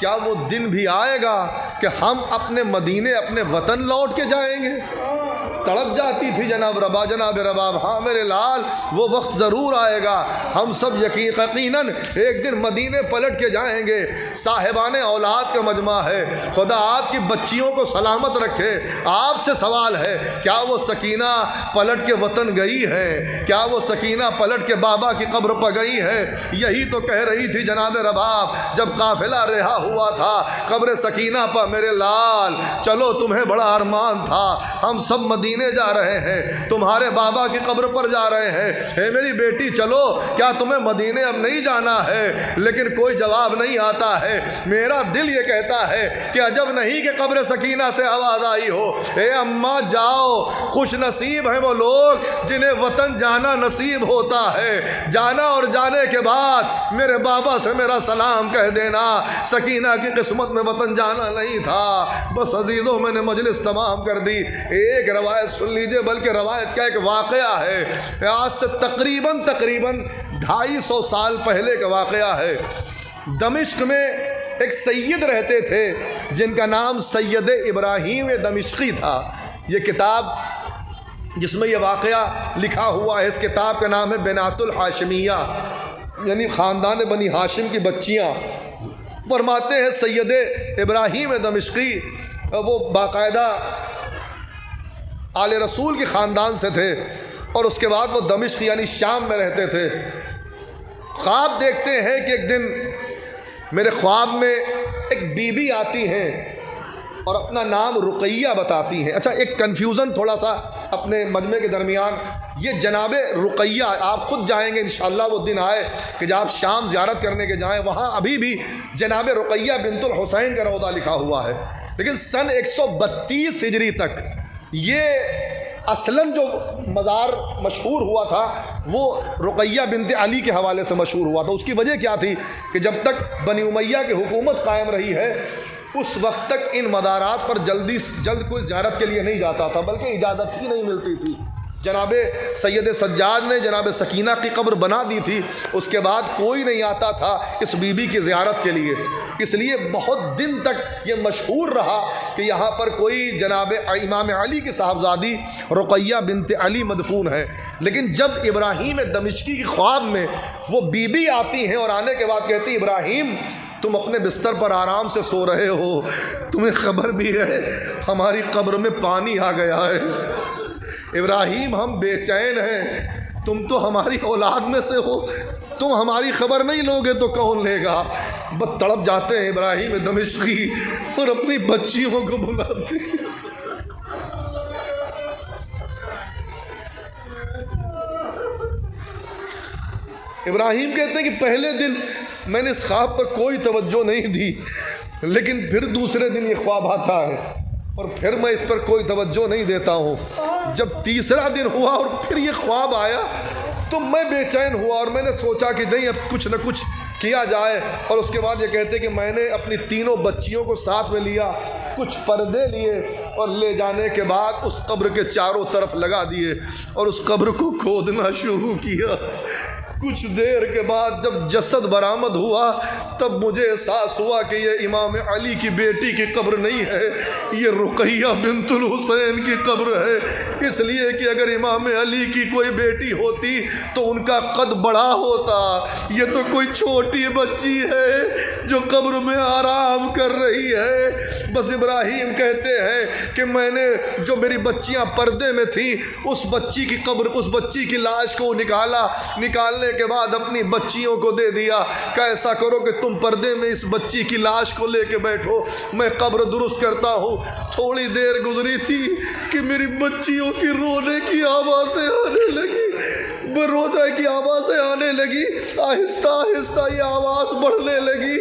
کیا وہ دن بھی آئے گا کہ ہم اپنے مدینے اپنے وطن لوٹ کے جائیں گے؟ تڑپ جاتی تھی جناب رباب ہاں میرے لال وہ وقت ضرور آئے گا، ہم سب یقیناً ایک دن مدینے پلٹ کے جائیں گے۔ صاحبان اولاد کا مجمع ہے، خدا آپ کی بچیوں کو سلامت رکھے۔ آپ سے سوال ہے کیا وہ سکینہ پلٹ کے وطن گئی ہے؟ کیا وہ سکینہ پلٹ کے بابا کی قبر پر گئی ہے؟ یہی تو کہہ رہی تھی جناب رباب جب قافلہ رہا ہوا تھا قبر سکینہ پر، میرے لال چلو تمہیں بڑا ارمان تھا، ہم سب مدینے جا رہے ہیں، تمہارے بابا کی قبر پر جا رہے ہیں، اے میری بیٹی چلو کیا تمہیں مدینے اب نہیں جانا ہے؟ لیکن کوئی جواب نہیں آتا ہے۔ میرا دل یہ کہتا ہے کہ عجب نہیں کہ قبر سکینہ سے آواز آئی ہو اے اماں جاؤ، خوش نصیب ہیں وہ لوگ جنہیں وطن جانا نصیب ہوتا ہے، جانا اور جانے کے بعد میرے بابا سے میرا سلام کہہ دینا۔ سکینہ کی قسمت میں وطن جانا نہیں تھا۔ بس عزیزوں میں نے مجلس تمام کر دی، ایک روایت سن لیجئے، بلکہ روایت کا ایک واقعہ ہے، آج سے تقریباً 250 سال پہلے کا واقعہ ہے۔ دمشق میں ایک سید رہتے تھے جن کا نام سید ابراہیم دمشقی تھا۔ یہ کتاب جس میں یہ واقعہ لکھا ہوا ہے اس کتاب کا نام ہے بنات الحاشمیہ، یعنی خاندان بنی ہاشم کی بچیاں۔ فرماتے ہیں سید ابراہیم دمشقی وہ باقاعدہ آل رسول کے خاندان سے تھے، اور اس کے بعد وہ دمشق یعنی شام میں رہتے تھے۔ خواب دیکھتے ہیں کہ ایک دن میرے خواب میں ایک بی بی آتی ہیں اور اپنا نام رقیہ بتاتی ہیں۔ اچھا ایک کنفیوژن تھوڑا سا اپنے مجمع کے درمیان، یہ جناب رقیہ آپ خود جائیں گے انشاءاللہ، وہ دن آئے کہ جب آپ شام زیارت کرنے کے جائیں وہاں ابھی بھی جناب رقیہ بنت الحسین کا روضہ لکھا ہوا ہے، لیکن سن 132 ہجری تک یہ اصلاً جو مزار مشہور ہوا تھا وہ رقیہ بنت علی کے حوالے سے مشہور ہوا تھا۔ اس کی وجہ کیا تھی کہ جب تک بنی امیہ کی حکومت قائم رہی ہے اس وقت تک ان مزارات پر جلد کوئی زیارت کے لیے نہیں جاتا تھا، بلکہ اجازت ہی نہیں ملتی تھی۔ جناب سید سجاد نے جناب سکینہ کی قبر بنا دی تھی، اس کے بعد کوئی نہیں آتا تھا اس بی بی کی زیارت کے لیے، اس لیے بہت دن تک یہ مشہور رہا کہ یہاں پر کوئی جناب امام علی کی صاحبزادی رقیہ بنت علی مدفون ہے۔ لیکن جب ابراہیم دمشقی کی خواب میں وہ بی بی آتی ہیں اور آنے کے بعد کہتی ابراہیم تم اپنے بستر پر آرام سے سو رہے ہو، تمہیں خبر بھی ہے ہماری قبر میں پانی آ گیا ہے، ابراہیم ہم بے چین ہیں، تم تو ہماری اولاد میں سے ہو، تم ہماری خبر نہیں لوگے تو کون لے گا؟ بس تڑپ جاتے ہیں ابراہیم دمشقی اور اپنی بچیوں کو بلاتے ہیں۔ ابراہیم کہتے ہیں کہ پہلے دن میں نے اس خواب پر کوئی توجہ نہیں دی، لیکن پھر دوسرے دن یہ خواب آتا ہے اور پھر میں اس پر کوئی توجہ نہیں دیتا ہوں۔ جب تیسرا دن ہوا اور پھر یہ خواب آیا تو میں بے چین ہوا اور میں نے سوچا کہ نہیں اب کچھ نہ کچھ کیا جائے، اور اس کے بعد یہ کہتے کہ میں نے اپنی تینوں بچیوں کو ساتھ میں لیا، کچھ پردے لیے اور لے جانے کے بعد اس قبر کے چاروں طرف لگا دیے اور اس قبر کو کھودنا شروع کیا۔ کچھ دیر کے بعد جب جسد برآمد ہوا تب مجھے احساس ہوا کہ یہ امام علی کی بیٹی کی قبر نہیں ہے، یہ رقیہ بنت الحسین کی قبر ہے، اس لیے کہ اگر امام علی کی کوئی بیٹی ہوتی تو ان کا قد بڑا ہوتا، یہ تو کوئی چھوٹی بچی ہے جو قبر میں آرام کر رہی ہے۔ بس ابراہیم کہتے ہیں کہ میں نے جو میری بچیاں پردے میں تھیں اس بچی کی قبر، اس بچی کی لاش کو نکالنے کے بعد اپنی بچیوں کو دے دیا کہ ایسا کرو کہ تم پردے میں اس بچی کی لاش کو لے کے بیٹھو، میں قبر درست کرتا ہوں۔ تھوڑی دیر گزری تھی کہ میری بچیوں کی رونے کی آوازیں آنے لگی، رونے کی آوازیں آنے لگی، آہستہ آہستہ یہ آواز بڑھنے لگی،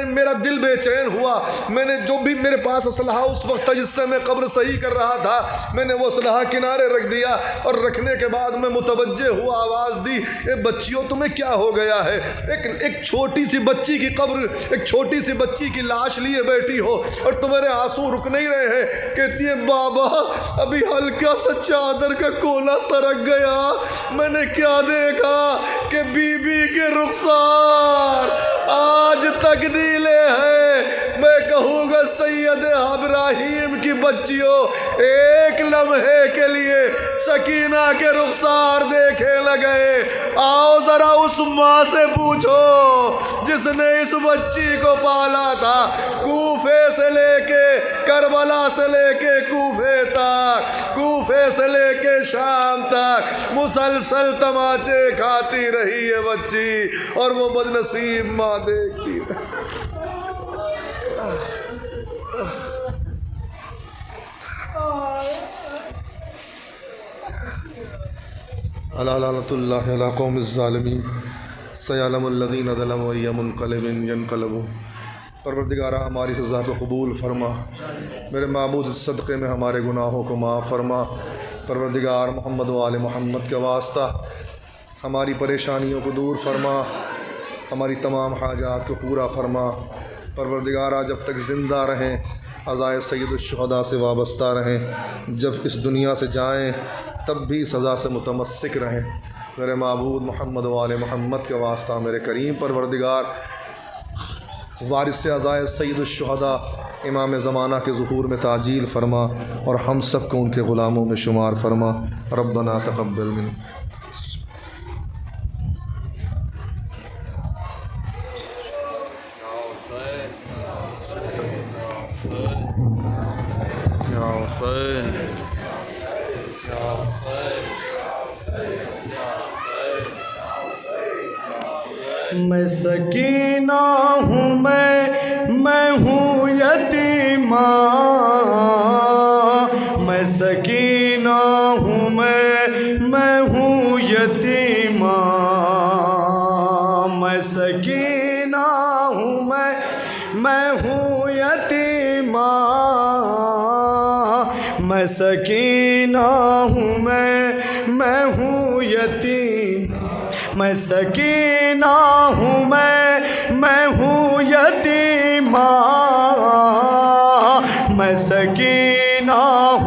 میرا دل بے چین ہوا۔ میں نے جو بھی میرے پاس اسلحہ اس وقت تھا جس سے میں قبر صحیح کر رہا تھا، میں نے وہ اسلحہ کنارے رکھ دیا اور رکھنے کے بعد میں متوجہ ہوا، آواز دی اے بچیوں تمہیں کیا ہو گیا ہے؟ ایک چھوٹی سی بچی کی قبر، ایک چھوٹی سی بچی کی لاش لیے بیٹھی ہو اور تمہارے آنسو رک نہیں رہے ہیں۔ کہتی ہے بابا ابھی ہلکا سا چادر کا کولا سرک گیا، میں نے کیا دیکھا کہ بیوی کے رخسار آج تک نیلے ہیں۔ میں کہوں گا سید ابراہیم کی بچیوں، ایک لمحے کے لیے سکینہ کے رخسار دیکھے لگے۔ آؤ ذرا اس ماں سے پوچھو جس نے اس بچی کو پالا تھا، کوفے سے لے کے کربلا سے لے کے کوفے تک، کوفے سے لے کے شام تک مسلسل تماچے کھاتی رہی ہے بچی، اور وہ بدنصیب ماں دیکھتی رہی۔ الا لعنۃ اللہ علی قوم الظالمین سیعلم الذین ظلموا ای منقلب ینقلبون۔ پروردگارہ ہماری سزا کو قبول فرما، میرے معبود اس صدقے میں ہمارے گناہوں کو معاف فرما۔ پروردگار محمد و آل محمد کے واسطہ ہماری پریشانیوں کو دور فرما، ہماری تمام حاجات کو پورا فرما۔ پروردگارہ جب تک زندہ رہیں عزائے سید الشہداء سے وابستہ رہیں، جب اس دنیا سے جائیں تب بھی سزا سے متمسک رہیں۔ میرے معبود محمد و آل محمد کے واسطہ میرے کریم پروردگار وارث عزائے سید الشہداء امام زمانہ کے ظہور میں تعجیل فرما، اور ہم سب کو ان کے غلاموں میں شمار فرما۔ ربنا تقبل منا۔ میں سکینہ ہوں، میں ہوں یتیمہ، میں سکینہ ہوں، میں ہوں یتیمہ، میں سکینہ ہوں، میں ہوں یتیمہ، میں سکینہ ہوں، میں ہوں یتیم، میں سکینہ ہوں، میں ہوں یتیمہ، میں سکینہ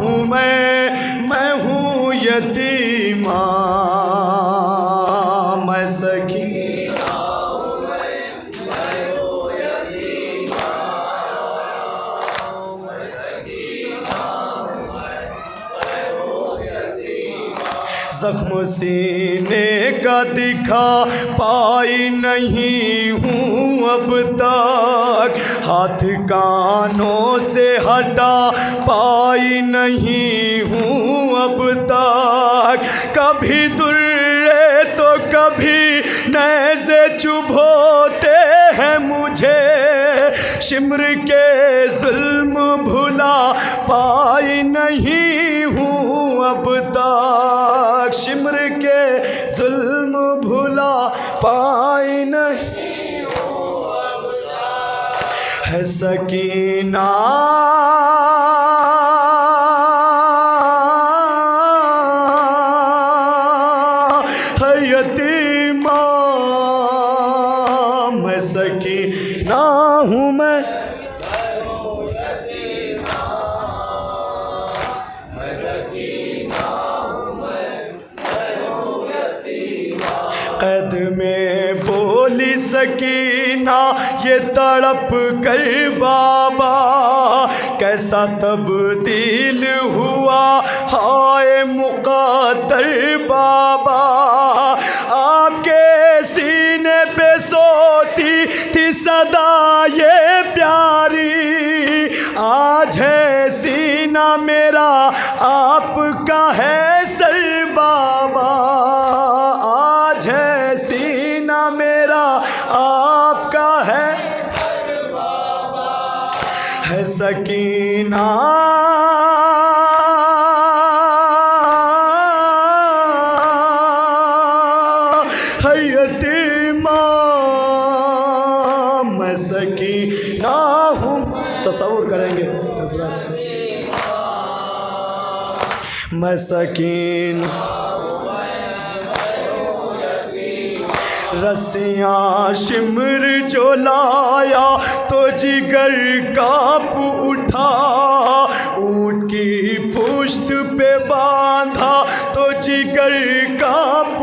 ہوں، میں ہوں یتیمہ، میں سکینہ ہوں، میں ہوں یتیمہ، میں سکینہ ہوں، میں ہوں یتیمہ۔ زخم سینے کا دکھا پائی نہیں ہوں اب تک، ہاتھ کانوں سے ہٹا پائی نہیں ہوں اب تک، کبھی درے تو کبھی نیزے چبھوتے ہیں مجھے، شمر کے ظلم بھلا پائی نہیں ہوں اب تک، شمر کے ظلم بھلا پائی نہیں ہوں اب تک، ہے سکینہ ہے یتیمہ، میں سکینہ ہوں، میں قید میں بولی سکینہ یہ تڑپ کر بابا، کیسا تبدیل ہوا ہائے مقدر بابا، آپ کے سینے پہ سوتی تھی صدا یہ پیاری، آج ہے سینہ میرا آپ کا ہے سر بابا، آج ہے سینہ میرا آپ کا ہے سر بابا، ہے سکینہ ہے یتیمہ، میں سکینہ ہوں۔ تصور کریں گے حضرات، میں سکینہ، رسیاں شمر جو لایا تو جگر کانپ اٹھا، اونٹ کی پشت پہ باندھا تو جگر کانپ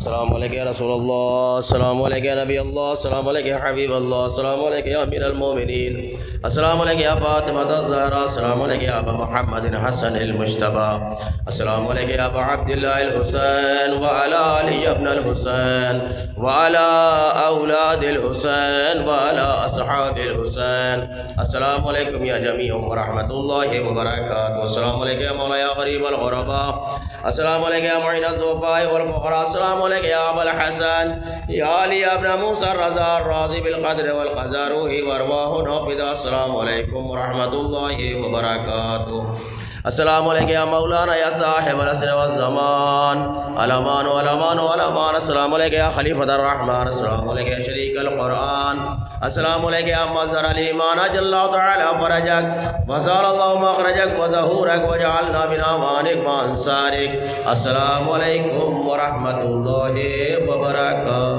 السلام علیکم یا رسول اللہ، السلام علیکم یا نبی اللہ، السلام علیکم یا حبیب اللہ، السلام علیکم یا امیر المومنین، السلام علیکم یا فاطمہ الزہرا، السلام علیکم یا ابا محمد حسن المجتبی، السلام علیکم یا ابا عبداللہ الحسین وعلی علی ابن الحسین وعلی اولاد الحسین وعلی اصحاب الحسین، السلام علیکم یا جمیع ورحمۃ اللہ وبرکاتہ، السلام علیکم یا مولا یا غریب الغرباء، السلام علیکم یا معین الضعفاء والفقراء، السلام علیکم یا ابا الحسن یا علی ابن موسیٰ الرضا الراضی بالقدر والقضاء روحی وارواحنا فدا، السلام علیکم ورحمۃ اللہ وبرکاتہ، السلام علیکم یا مولانا یا صاحب العصر والزمان، الامان والامان والامان، السلام علیکم یا خلیفۃ الرحمن، السلام علیکم یا شریک القرآن، السلام علیکم یا مظہر الایمان، اجل اللہ تعالی فرجک وزال اللہ مخرجک وظہورک وجعلنا من اعوانک وانصارک، السلام علیکم ورحمۃ اللہ وبرکاتہ۔